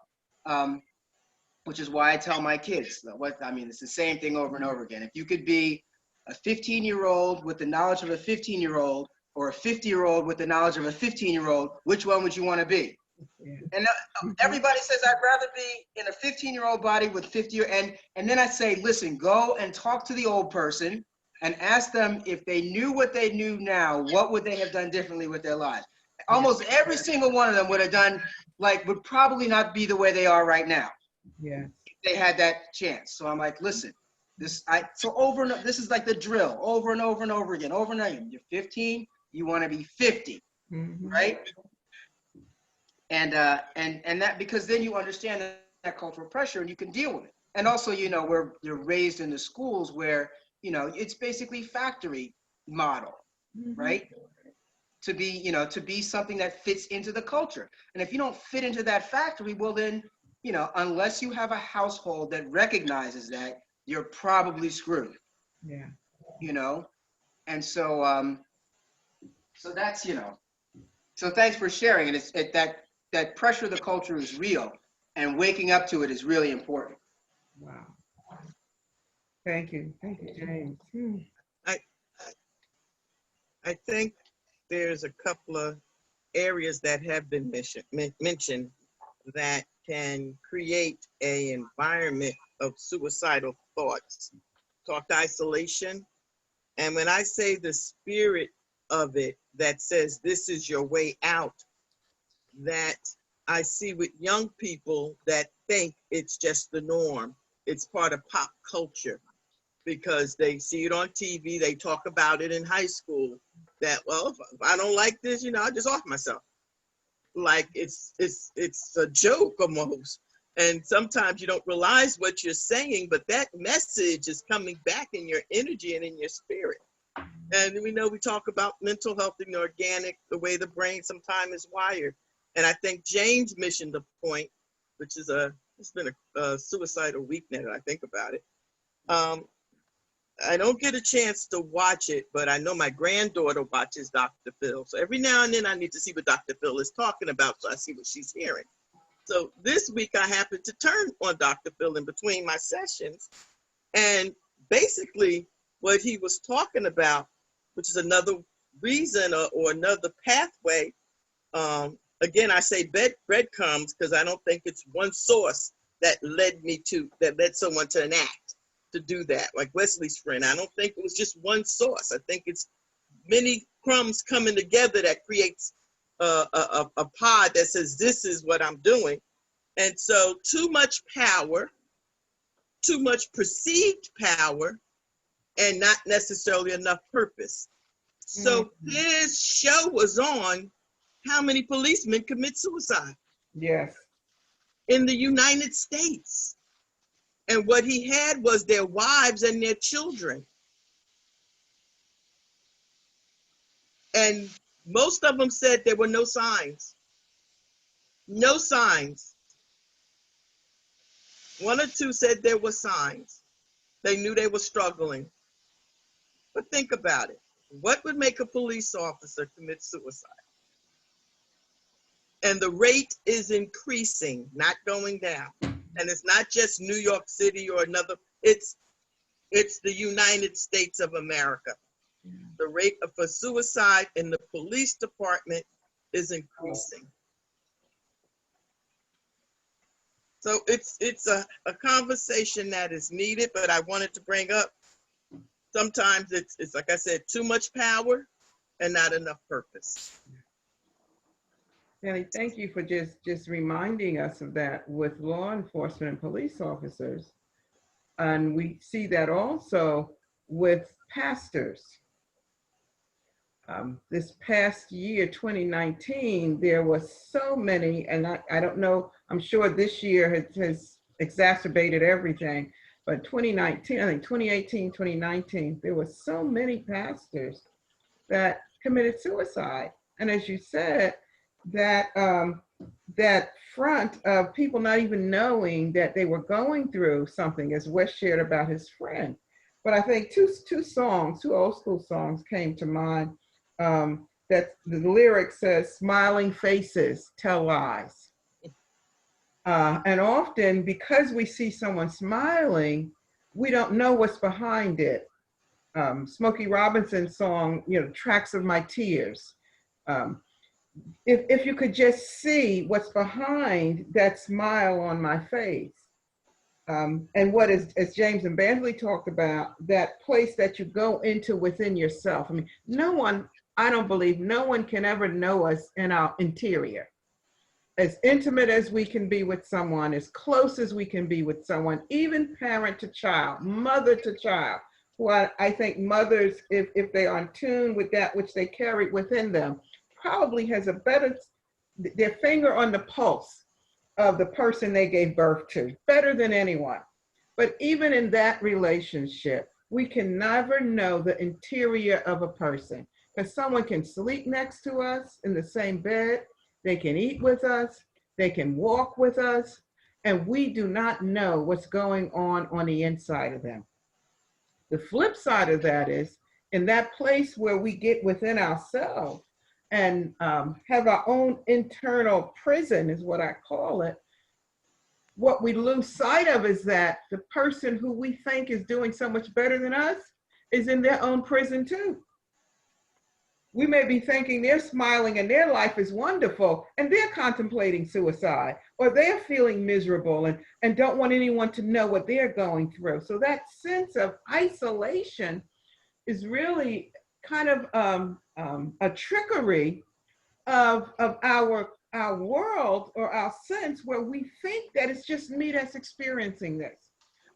S6: Which is why I tell my kids, it's the same thing over and over again. If you could be a 15-year-old with the knowledge of a 15-year-old, or a 50-year-old with the knowledge of a 15-year-old, which one would you want to be?
S2: Yeah.
S6: And everybody says, I'd rather be in a 15-year-old body with 50, and then I say, listen, go and talk to the old person and ask them, if they knew what they knew now, what would they have done differently with their lives? Almost every single one of them would have done, would probably not be the way they are right now.
S2: Yeah.
S6: If they had that chance. So I'm like, listen, this is like the drill, over and over and over again, over and over again. You're 15, you want to be 50,
S2: Mhm.
S6: right? And that, because then you understand that cultural pressure and you can deal with it. And also, you know, you're raised in the schools where, you know, it's basically factory model, right? To be something that fits into the culture. And if you don't fit into that factory, well then, you know, unless you have a household that recognizes that, you're probably screwed.
S2: Yeah.
S6: You know? And so, so that's, you know, so thanks for sharing. And that pressure of the culture is real, and waking up to it is really important.
S2: Wow. Thank you, James.
S5: I think there's a couple of areas that have been mentioned that can create a environment of suicidal thoughts. Talked isolation. And when I say the spirit of it that says this is your way out, that I see with young people that think it's just the norm. It's part of pop culture because they see it on TV. They talk about it in high school that, well, if I don't like this, you know, I'll just off myself. Like it's a joke almost. And sometimes you don't realize what you're saying, but that message is coming back in your energy and in your spirit. And we know we talk about mental health and organic, the way the brain sometimes is wired. And I think James mentioned the point, which is it's been a suicidal week now that I think about it. I don't get a chance to watch it, but I know my granddaughter watches Dr. Phil. So every now and then I need to see what Dr. Phil is talking about so I see what she's hearing. So this week I happened to turn on Dr. Phil in between my sessions. And basically what he was talking about, which is another reason or another pathway, again, I say breadcrumbs because I don't think it's one source that led someone to enact to do that. Like Wesley's friend, I don't think it was just one source. I think it's many crumbs coming together that creates a pod that says, this is what I'm doing. And so too much power, too much perceived power, and not necessarily enough purpose. So his show was on how many policemen commit suicide.
S2: Yes.
S5: In the United States. And what he had was their wives and their children. And most of them said there were no signs. No signs. One or two said there were signs. They knew they were struggling. But think about it. What would make a police officer commit suicide? And the rate is increasing, not going down. And it's not just New York City or another, it's the United States of America. The rate for suicide in the police department is increasing. So it's a conversation that is needed, but I wanted to bring up, sometimes it's like I said, too much power and not enough purpose.
S2: Sandy, thank you for just reminding us of that with law enforcement and police officers. And we see that also with pastors. This past year, 2019, there was so many, and I don't know, I'm sure this year has exacerbated everything, but 2019, I think 2018, 2019, there were so many pastors that committed suicide. And as you said, that front of people not even knowing that they were going through something, as Wes shared about his friend. But I think two old school songs came to mind. That the lyric says, smiling faces tell lies. And often because we see someone smiling, we don't know what's behind it. Smokey Robinson's song, Tracks of My Tears. If you could just see what's behind that smile on my face. And what is, as James and Bandley talked about, that place that you go into within yourself. I mean, I don't believe no one can ever know us in our interior. As intimate as we can be with someone, as close as we can be with someone, even parent to child, mother to child. Well, I think mothers, if they are in tune with that which they carry within them, probably has their finger on the pulse of the person they gave birth to, better than anyone. But even in that relationship, we can never know the interior of a person, because someone can sleep next to us in the same bed, they can eat with us, they can walk with us, and we do not know what's going on the inside of them. The flip side of that is, in that place where we get within ourselves and have our own internal prison, is what I call it, what we lose sight of is that the person who we think is doing so much better than us is in their own prison too. we may be thinking they're smiling and their life is wonderful and they're contemplating suicide, or they're feeling miserable and don't want anyone to know what they're going through. So that sense of isolation is really kind of a trickery of our world or our sense, where we think that it's just me that's experiencing this.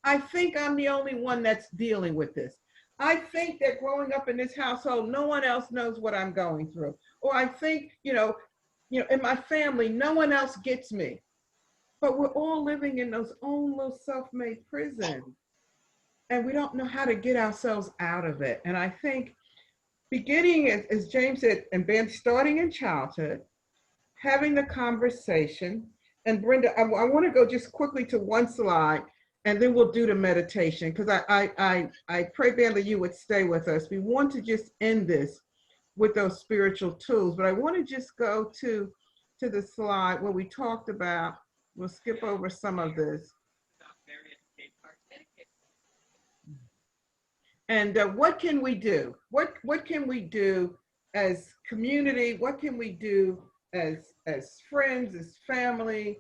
S2: I think I'm the only one that's dealing with this. I think that growing up in this household, no one else knows what I'm going through. Or I think, in my family, no one else gets me. But we're all living in those own little self-made prisons. And we don't know how to get ourselves out of it. And I think beginning, as James said, and starting in childhood, having the conversation. And Brenda, I want to go just quickly to one slide, and then we'll do the meditation, because I pray, Ben, that you would stay with us. We want to just end this with those spiritual tools, but I want to just go to the slide where we talked about, we'll skip over some of this. And what can we do? What can we do as community? What can we do as friends, as family,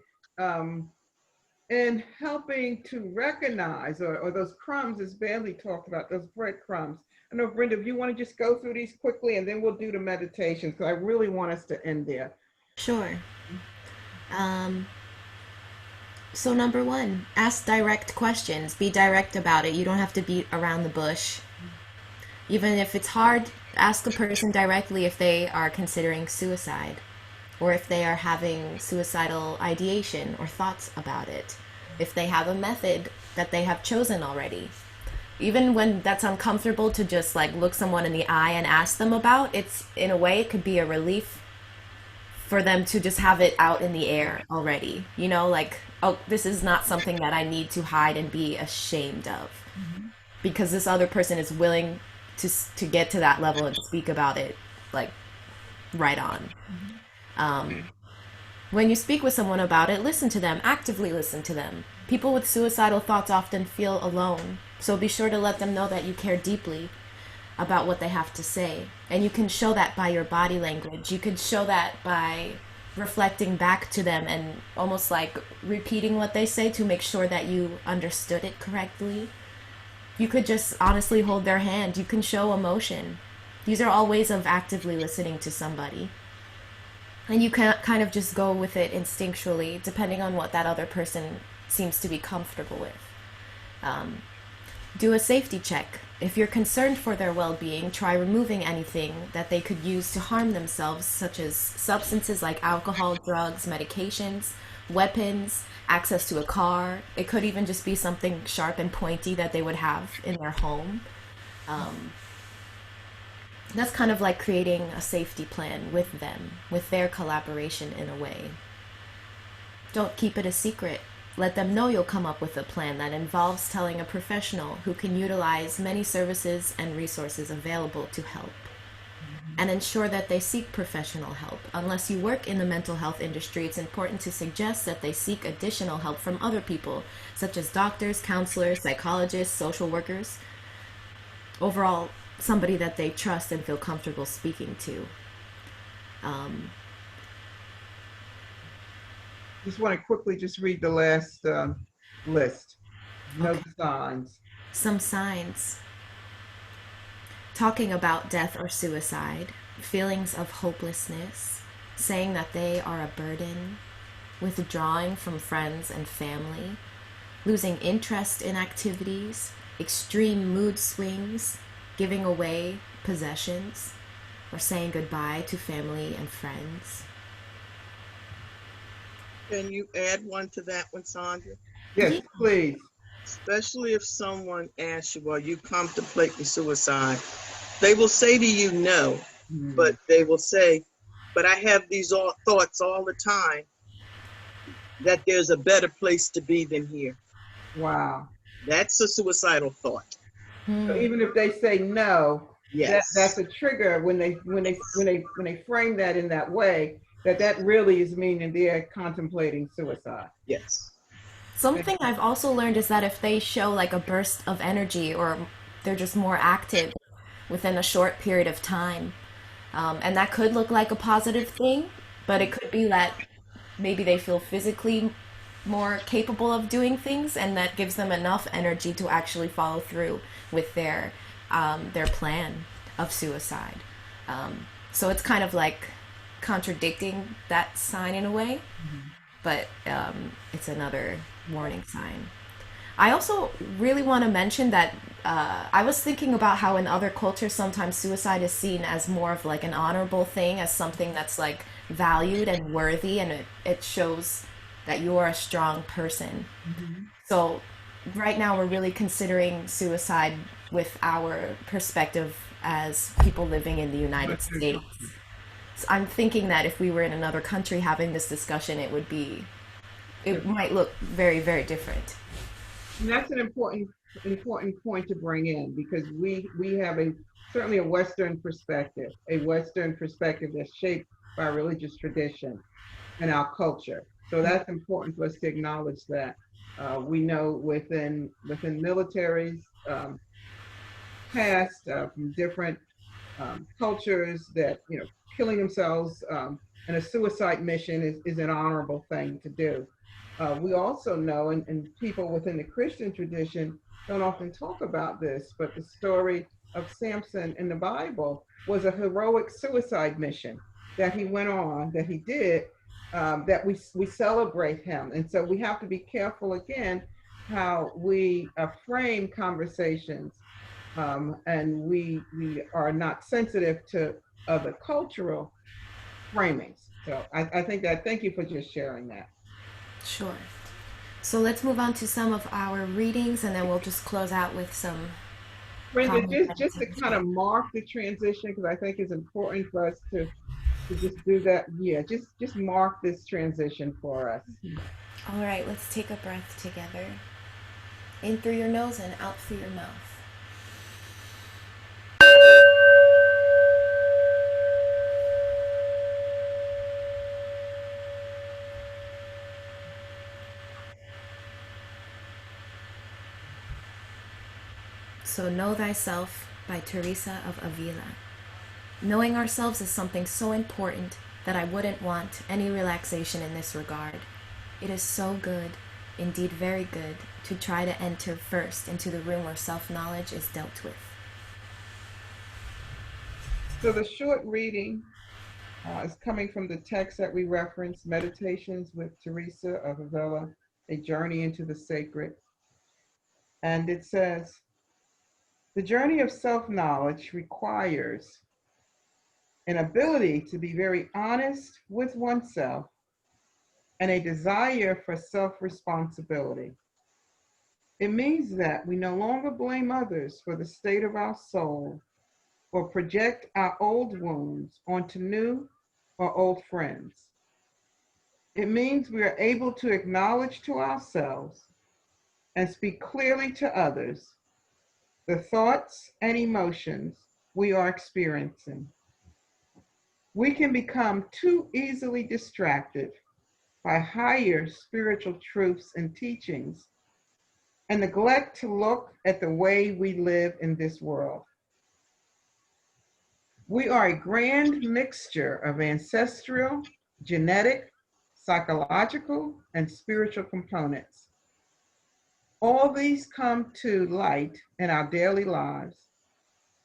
S2: in helping to recognize, or those crumbs, as Bailey talked about, those breadcrumbs. I know, Brenda, if you want to just go through these quickly, and then we'll do the meditation, because I really want us to end there.
S1: Sure. So number one, ask direct questions. Be direct about it. You don't have to beat around the bush. Even if it's hard, ask the person directly if they are considering suicide, or if they are having suicidal ideation or thoughts about it, if they have a method that they have chosen already. Even when that's uncomfortable to just like look someone in the eye and ask them about, it's, in a way, it could be a relief for them to just have it out in the air already. Like, oh, this is not something that I need to hide and be ashamed of, because this other person is willing to get to that level and speak about it, like, right on. When you speak with someone about it, listen to them, actively listen to them. People with suicidal thoughts often feel alone, so be sure to let them know that you care deeply about what they have to say. And you can show that by your body language. You can show that by reflecting back to them and almost like repeating what they say to make sure that you understood it correctly. You could just honestly hold their hand. You can show emotion. These are all ways of actively listening to somebody. And you can kind of just go with it instinctually, depending on what that other person seems to be comfortable with. Do a safety check. If you're concerned for their well-being, try removing anything that they could use to harm themselves, such as substances like alcohol, drugs, medications, weapons, access to a car. It could even just be something sharp and pointy that they would have in their home. That's kind of like creating a safety plan with them, with their collaboration in a way. Don't keep it a secret. Let them know you'll come up with a plan that involves telling a professional who can utilize many services and resources available to help. And ensure that they seek professional help. Unless you work in the mental health industry, it's important to suggest that they seek additional help from other people, such as doctors, counselors, psychologists, social workers. Overall, somebody that they trust and feel comfortable speaking to.
S2: Just want to quickly just read the last list. No signs.
S1: Some signs. Talking about death or suicide, feelings of hopelessness, saying that they are a burden, withdrawing from friends and family, losing interest in activities, extreme mood swings, giving away possessions, or saying goodbye to family and friends.
S5: Can you add one to that one, Sandra?
S2: Yes, please.
S5: Especially if someone asks you, are you contemplating suicide? They will say to you, no, but they will say, but I have these thoughts all the time that there's a better place to be than here.
S2: Wow.
S5: That's a suicidal thought.
S2: So even if they say no,
S5: Yes.
S2: that's a trigger when they frame that in that way, that really is meaning they're contemplating suicide.
S5: Yes.
S1: Something I've also learned is that if they show like a burst of energy, or they're just more active within a short period of time, And that could look like a positive thing, but it could be that maybe they feel physically more capable of doing things, and that gives them enough energy to actually follow through with their plan of suicide. So it's kind of like contradicting that sign in a way, but it's another warning sign. I also really want to mention that I was thinking about how in other cultures sometimes suicide is seen as more of like an honorable thing, as something that's like valued and worthy, and it shows that you are a strong person. So right now we're really considering suicide with our perspective as people living in the United States. So I'm thinking that if we were in another country having this discussion, it might look very, very different.
S2: And that's an important point to bring in, because we have certainly a Western perspective that's shaped by religious tradition and our culture. So that's important for us to acknowledge that. We know within militaries, past, from different cultures, that killing themselves in a suicide mission is an honorable thing to do. We also know, and people within the Christian tradition don't often talk about this, but the story of Samson in the Bible was a heroic suicide mission that he went on, that he did, that we celebrate him. And so we have to be careful again how we frame conversations, and we are not sensitive to other cultural framings. So I think that, thank you for just sharing that.
S1: Sure. So let's move on to some of our readings, and then we'll just close out with some
S2: Brenda,
S1: common
S2: just to kind of mark the transition, because I think it's important for us to just do that. Yeah, just mark this transition for us.
S1: All right, let's take a breath together. In through your nose and out through your mouth. So, Know Thyself by Teresa of Avila. Knowing ourselves is something so important that I wouldn't want any relaxation in this regard. It is so good, indeed very good, to try to enter first into the room where self-knowledge is dealt with.
S2: So the short reading is coming from the text that we referenced, Meditations with Teresa of Avila, A Journey into the Sacred. And it says, the journey of self-knowledge requires an ability to be very honest with oneself and a desire for self-responsibility. It means that we no longer blame others for the state of our soul or project our old wounds onto new or old friends. It means we are able to acknowledge to ourselves and speak clearly to others the thoughts and emotions we are experiencing. We can become too easily distracted by higher spiritual truths and teachings and neglect to look at the way we live in this world. We are a grand mixture of ancestral, genetic, psychological, and spiritual components. All these come to light in our daily lives,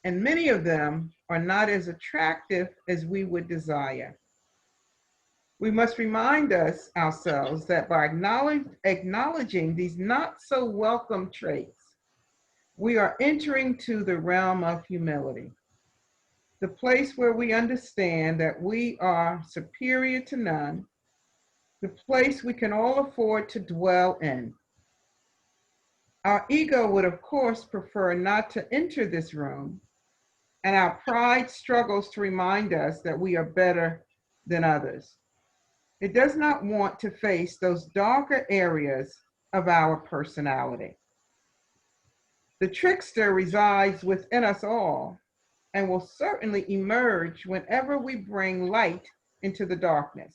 S2: and many of them are not as attractive as we would desire. We must remind ourselves that by acknowledging these not so welcome traits, we are entering to the realm of humility, the place where we understand that we are superior to none, the place we can all afford to dwell in. Our ego would, of course, prefer not to enter this room, and our pride struggles to remind us that we are better than others. It does not want to face those darker areas of our personality. The trickster resides within us all and will certainly emerge whenever we bring light into the darkness.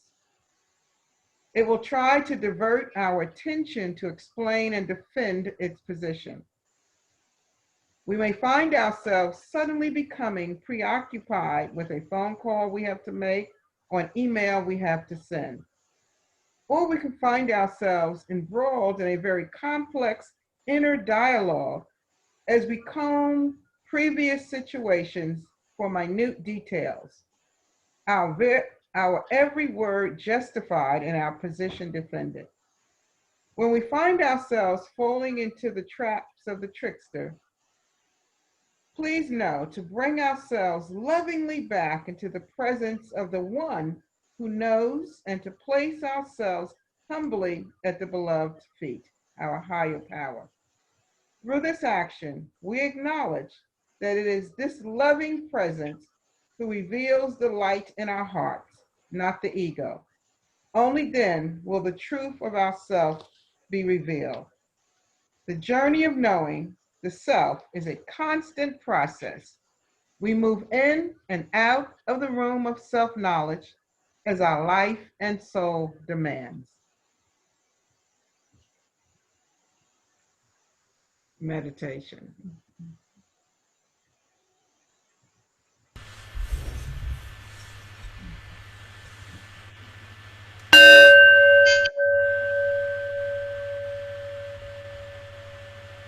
S2: It will try to divert our attention to explain and defend its position. We may find ourselves suddenly becoming preoccupied with a phone call we have to make or an email we have to send. Or we can find ourselves embroiled in a very complex inner dialogue as we comb previous situations for minute details. Our every word justified and our position defended. When we find ourselves falling into the traps of the trickster, please know to bring ourselves lovingly back into the presence of the one who knows, and to place ourselves humbly at the beloved's feet, our higher power. Through this action, we acknowledge that it is this loving presence who reveals the light in our hearts, not the ego. Only then will the truth of ourself be revealed. The journey of knowing the self is a constant process. We move in and out of the room of self-knowledge as our life and soul demands. Meditation.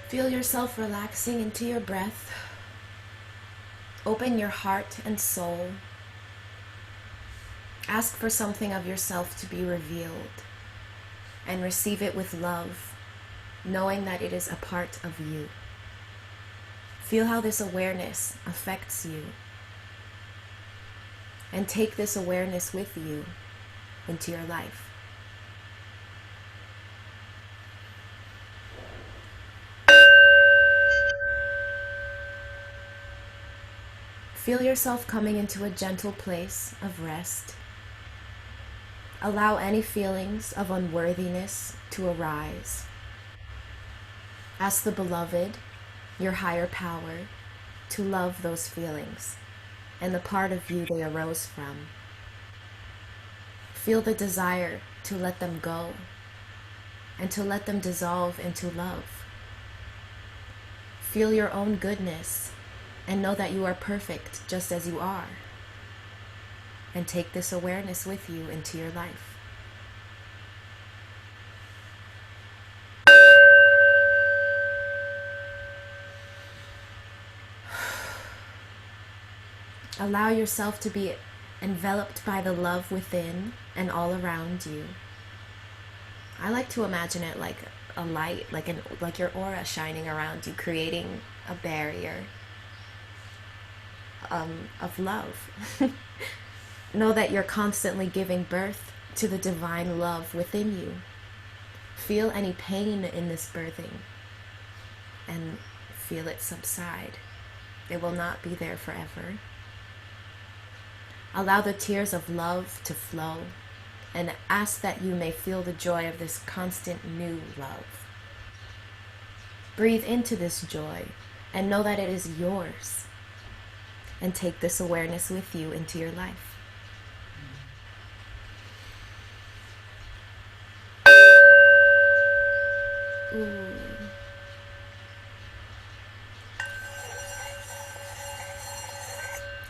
S1: Feel yourself relaxing into your breath. Open your heart and soul. Ask for something of yourself to be revealed and receive it with love, knowing that it is a part of you. Feel how this awareness affects you, and take this awareness with you into your life. Feel yourself coming into a gentle place of rest. Allow any feelings of unworthiness to arise. Ask the beloved, your higher power, to love those feelings and the part of you they arose from. Feel the desire to let them go and to let them dissolve into love. Feel your own goodness and know that you are perfect just as you are. And take this awareness with you into your life. Allow yourself to be enveloped by the love within and all around you. I like to imagine it like a light, like your aura shining around you, creating a barrier of love. Know that you're constantly giving birth to the divine love within you. Feel any pain in this birthing and feel it subside. It will not be there forever. Allow the tears of love to flow and ask that you may feel the joy of this constant new love. Breathe into this joy and know that it is yours. And take this awareness with you into your life. Ooh.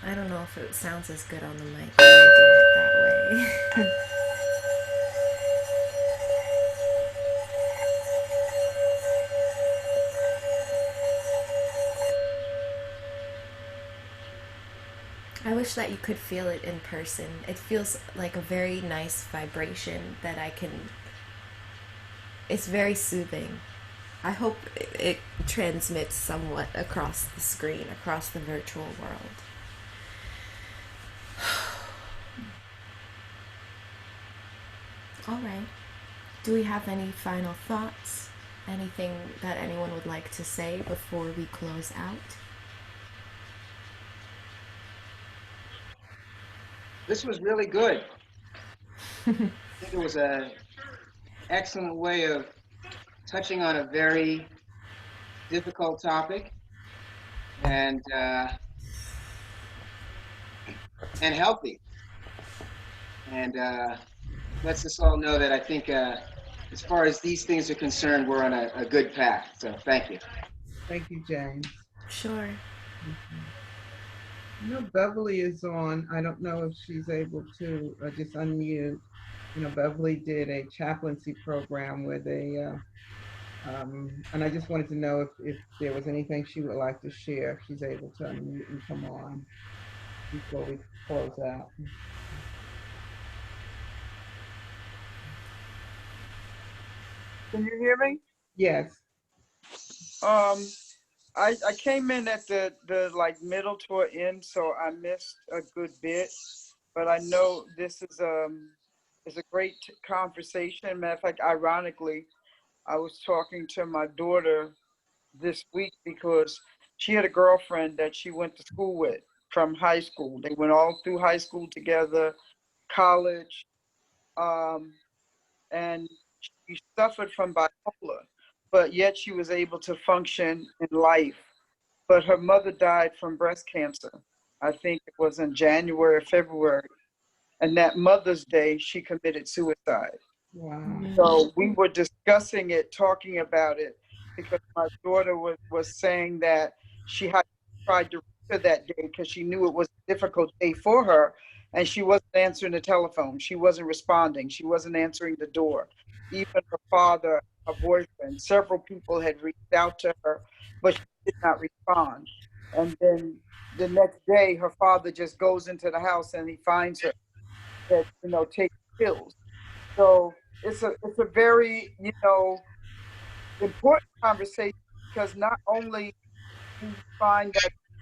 S1: I don't know if it sounds as good on the mic when I do it that way. I wish that you could feel it in person. It feels like a very nice vibration that it's very soothing. I hope it transmits somewhat across the screen, across the virtual world. All right. Do we have any final thoughts? Anything that anyone would like to say before we close out?
S6: This was really good. I think it was an excellent way of touching on a very difficult topic and healthy. And lets us all know that I think as far as these things are concerned, we're on a good path. So thank you.
S2: Thank you, James.
S1: Sure.
S2: I know Beverly is on. I don't know if she's able to just unmute. You know, Beverly did a chaplaincy program with and I just wanted to know if there was anything she would like to share, if she's able to unmute and come on before we close out.
S8: Can you hear me?
S2: Yes.
S8: I came in at the like middle toward end, so I missed a good bit. But I know this is a great conversation. Matter of fact, ironically, I was talking to my daughter this week because she had a girlfriend that she went to school with from high school. They went all through high school together, college, and she suffered from bipolar, but yet she was able to function in life. But her mother died from breast cancer. I think it was in January or February. And that Mother's Day, she committed suicide.
S2: Wow.
S8: So we were discussing it, talking about it, because my daughter was saying that she had tried to reach her that day because she knew it was a difficult day for her. And she wasn't answering the telephone. She wasn't responding. She wasn't answering the door. Even her father, her boyfriend, several people had reached out to her, but she did not respond. And then the next day, her father just goes into the house and he finds her that, taking pills. So it's a very, important conversation, because not only do you find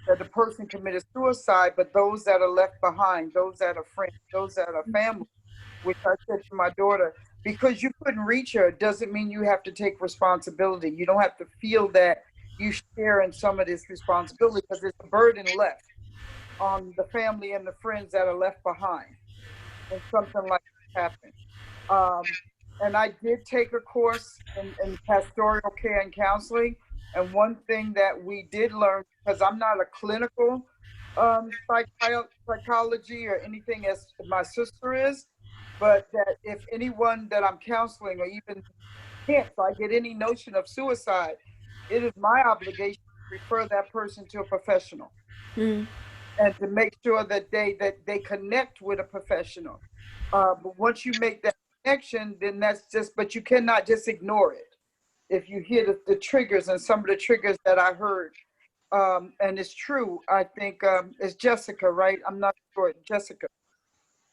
S8: that the person committed suicide, but those that are left behind, those that are friends, those that are family, which I said to my daughter, because you couldn't reach her doesn't mean you have to take responsibility. You don't have to feel that you share in some of this responsibility, because there's a burden left on the family and the friends that are left behind when something like this happens. And I did take a course in pastoral care and counseling. And one thing that we did learn, because I'm not a clinical psychology or anything as my sister is, but that if anyone that I'm counseling or even if I get any notion of suicide, it is my obligation to refer that person to a professional
S1: Mm.
S8: and to make sure that they connect with a professional. But once you make that connection, then but you cannot just ignore it. If you hear the triggers, and some of the triggers that I heard, and it's true, I think it's Jessica, right? I'm not sure. Jessica.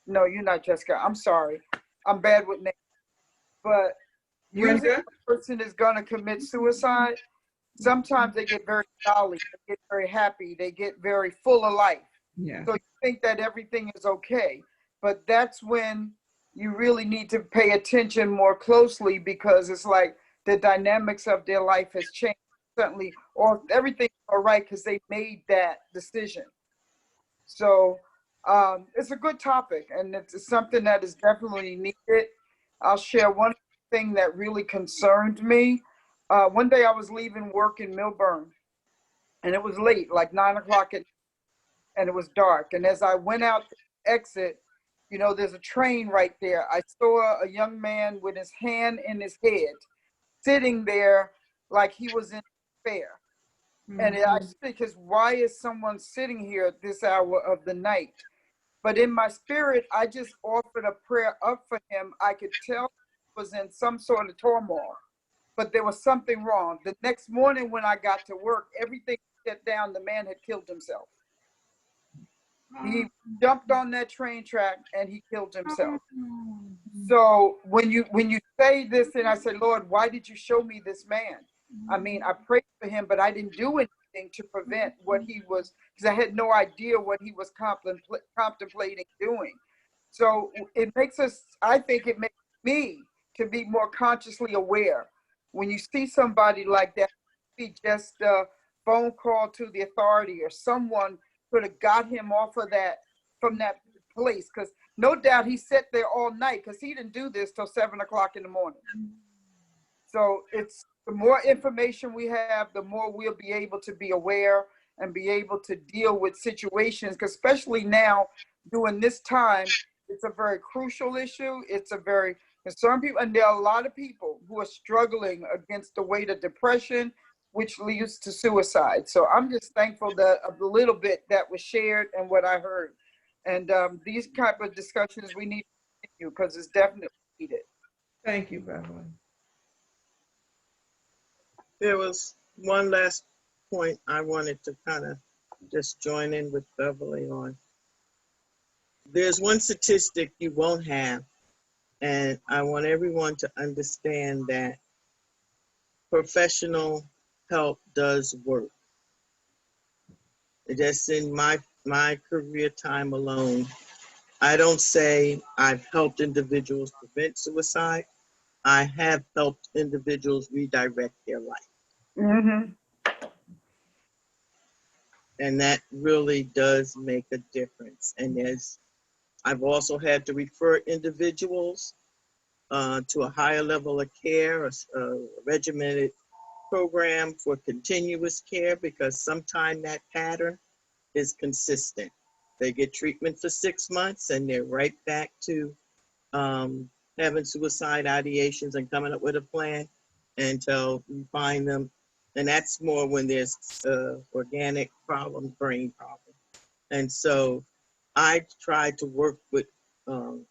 S8: No, you're not Jessica. I'm sorry. I'm bad with names. But usually
S2: Brenda?
S8: a person is going to commit suicide, sometimes they get very jolly, they get very happy, they get very full of life.
S2: Yeah.
S8: So you think that everything is okay, but that's when you really need to pay attention more closely, because it's like the dynamics of their life has changed suddenly, or everything's all right because they made that decision. So it's a good topic, and it's something that is definitely needed. I'll share one thing that really concerned me. One day I was leaving work in Millburn, and it was late, like 9 o'clock and it was dark. And as I went out the exit, there's a train right there. I saw a young man with his hand in his head, sitting there like he was in despair. And I think, because why is someone sitting here at this hour of the night? But in my spirit, I just offered a prayer up for him. I could tell he was in some sort of turmoil, but there was something wrong. The next morning when I got to work, everything shut down. The man had killed himself. He jumped on that train track and he killed himself. So when you say this, and I say, Lord, why did you show me this man? I mean, I prayed for him, but I didn't do anything to prevent what he was, because I had no idea what he was contemplating doing. So it makes us, I think it makes me to be more consciously aware. When you see somebody like that, be just a phone call to the authority, or someone could have got him off of that, from that place. Because no doubt he sat there all night, because he didn't do this till 7 o'clock in the morning. So it's, the more information we have, the more we'll be able to be aware and be able to deal with situations, because especially now during this time, it's a very crucial issue. It's a very concerned people, and there are a lot of people who are struggling against the weight of depression, which leads to suicide. So I'm just thankful that of the little bit that was shared and what I heard. And these type of discussions we need to continue because it's definitely needed.
S2: Thank you, Beverly.
S5: There was one last point I wanted to kind of just join in with Beverly on. There's one statistic you won't have, and I want everyone to understand that professional help does work. Just in my career time alone, I don't say I've helped individuals prevent suicide. I have helped individuals redirect their life.
S8: Mm-hmm.
S5: And that really does make a difference. And I've also had to refer individuals to a higher level of care, a regimented program for continuous care, because sometimes that pattern is consistent. They get treatment for 6 months and they're right back to having suicide ideations and coming up with a plan until you find them. And that's more when there's organic problem, brain problem. And so I try to work with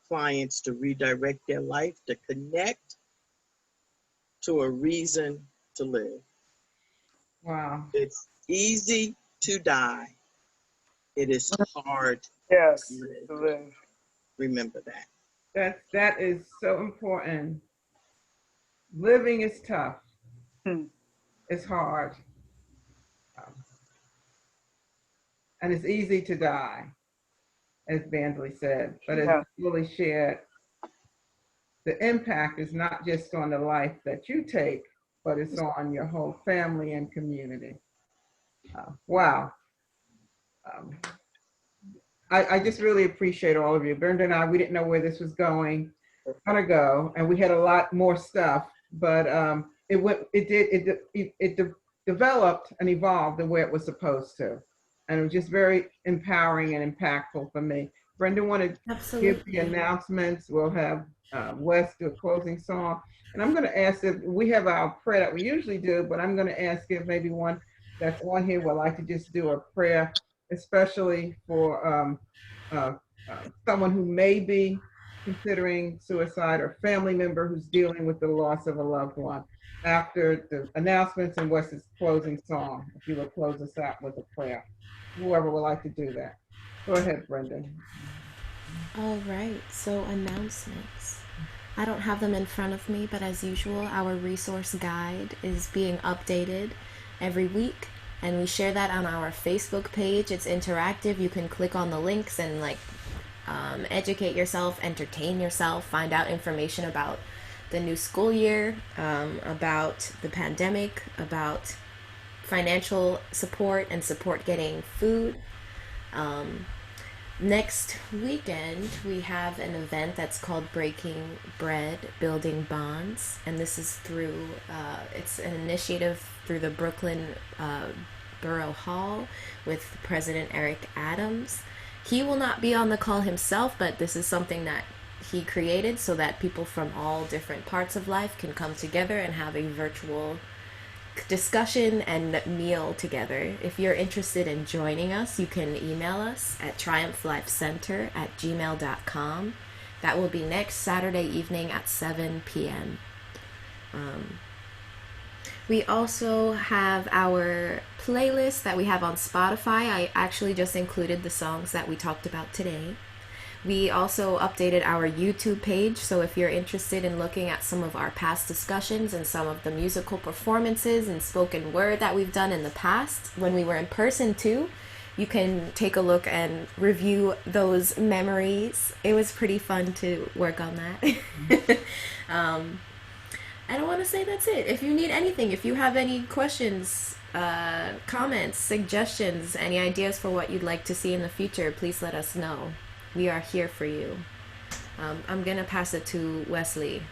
S5: clients to redirect their life, to connect to a reason to live.
S2: Wow.
S5: It's easy to die. It is hard
S8: Yes,
S5: to live.
S8: to live.
S5: Remember that.
S2: That is so important. Living is tough.
S8: Hmm.
S2: It's hard. And it's easy to die, as Vanderly said. But as
S8: Yeah.
S2: Lily shared, the impact is not just on the life that you take, but it's on your whole family and community. Wow. I just really appreciate all of you. Brenda and I, we didn't know where this was going to go, and we had a lot more stuff, but it developed and evolved the way it was supposed to, and it was just very empowering and impactful for me. Brenda wanted to give the announcements. We'll have Wes do a closing song, and I'm going to ask if we have our prayer that we usually do, but I'm going to ask if maybe one that's on here would like to just do a prayer, especially for someone who may be considering suicide or family member who's dealing with the loss of a loved one. After the announcements and Wes's closing song, if you will close us out with a prayer. Whoever would like to do that. Go ahead, Brendan.
S1: All right, so announcements. I don't have them in front of me, but as usual, our resource guide is being updated every week, and we share that on our Facebook page. It's interactive. You can click on the links and educate yourself, entertain yourself, find out information about the new school year, about the pandemic, about financial support and support getting food. Next weekend, we have an event that's called Breaking Bread, Building Bonds, and this is through, it's an initiative through the Brooklyn Borough Hall with President Eric Adams. He will not be on the call himself, but this is something that he created so that people from all different parts of life can come together and have a virtual discussion and meal together. If you're interested in joining us, you can email us at triumphlifecenter@gmail.com. That will be next Saturday evening at 7 p.m. We also have our playlist that we have on Spotify. I actually just included the songs that we talked about today. We also updated our YouTube page, so if you're interested in looking at some of our past discussions and some of the musical performances and spoken word that we've done in the past, when we were in person too, you can take a look and review those memories. It was pretty fun to work on that. And I want to say that's it. If you need anything, if you have any questions, comments, suggestions, any ideas for what you'd like to see in the future, please let us know. We are here for you. I'm going to pass it to Wesley.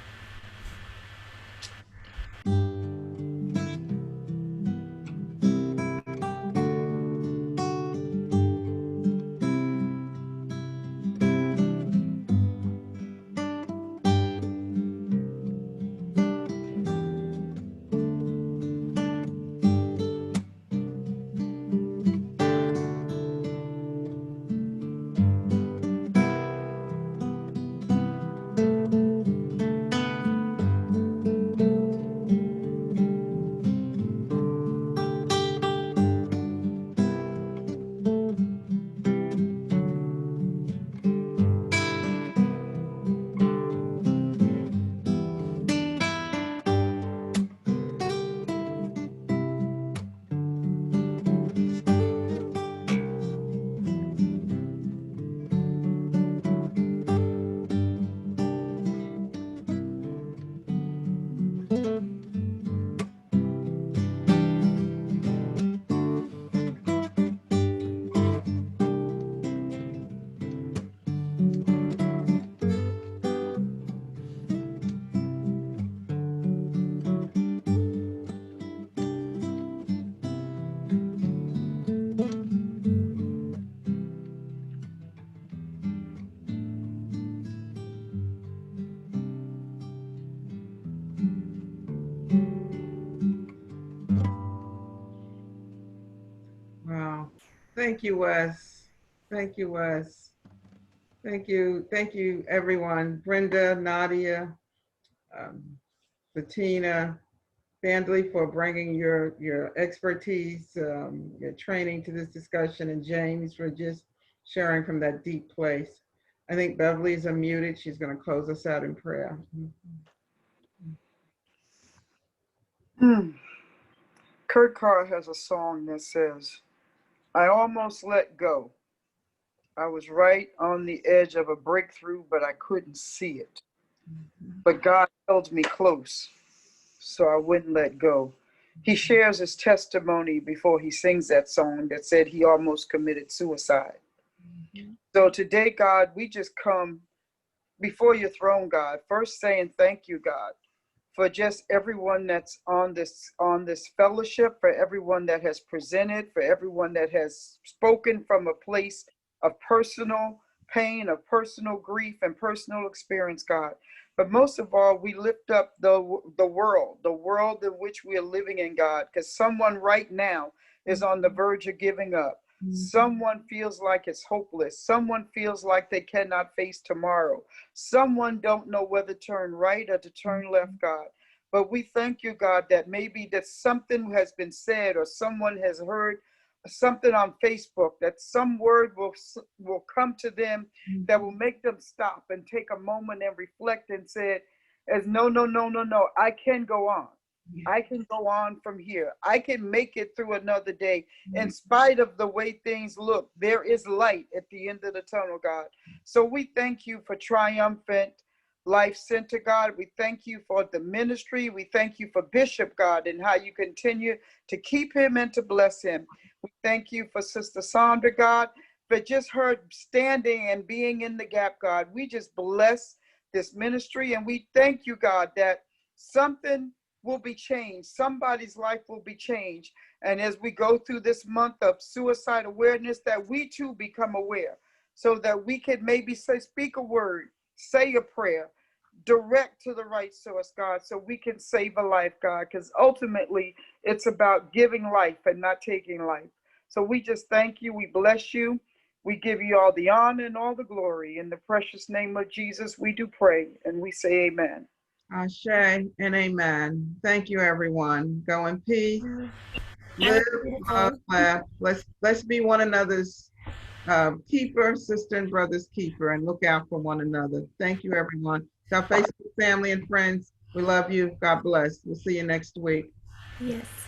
S2: Thank you, Wes. Thank you, Wes. Thank you, everyone. Brenda, Nadia, um, Bettina, Bandley for bringing your expertise, your training to this discussion, and James for just sharing from that deep place. I think Beverly's unmuted. She's going to close us out in prayer.
S8: Kurt Carr has a song that says, I almost let go. I was right on the edge of a breakthrough, but I couldn't see it. But God held me close, so I wouldn't let go. He shares his testimony before he sings that song that said he almost committed suicide. So today, God, we just come before your throne, God, first saying thank you, God, for just everyone that's on this fellowship, for everyone that has presented, for everyone that has spoken from a place of personal pain, of personal grief, and personal experience, God. But most of all, we lift up the world in which we are living in, God, because someone right now is on the verge of giving up. Someone feels like it's hopeless. Someone feels like they cannot face tomorrow. Someone don't know whether to turn right or to turn left, God. But we thank you, God, that maybe that something has been said or someone has heard something on Facebook, that some word will come to them that will make them stop and take a moment and reflect and say, as no, I can go on. I can go on from here. I can make it through another day. In spite of the way things look, there is light at the end of the tunnel, God. So we thank you for Triumphant Life Center, God. We thank you for the ministry. We thank you for Bishop, God, and how you continue to keep him and to bless him. We thank you for Sister Sandra, God, for just her standing and being in the gap, God. We just bless this ministry, and we thank you, God, that something will be changed. Somebody's life will be changed. And as we go through this month of suicide awareness, that we too become aware so that we can maybe speak a word, say a prayer, direct to the right source, God, so we can save a life, God, because ultimately it's about giving life and not taking life. So we just thank you. We bless you. We give you all the honor and all the glory. In the precious name of Jesus, we do pray and we say amen.
S2: Ashe and amen. Thank you, everyone. Go in peace. Live, love, laugh. Let's be one another's keeper, sister and brother's keeper, and look out for one another. Thank you, everyone. To our Facebook family and friends, we love you. God bless. We'll see you next week.
S1: Yes.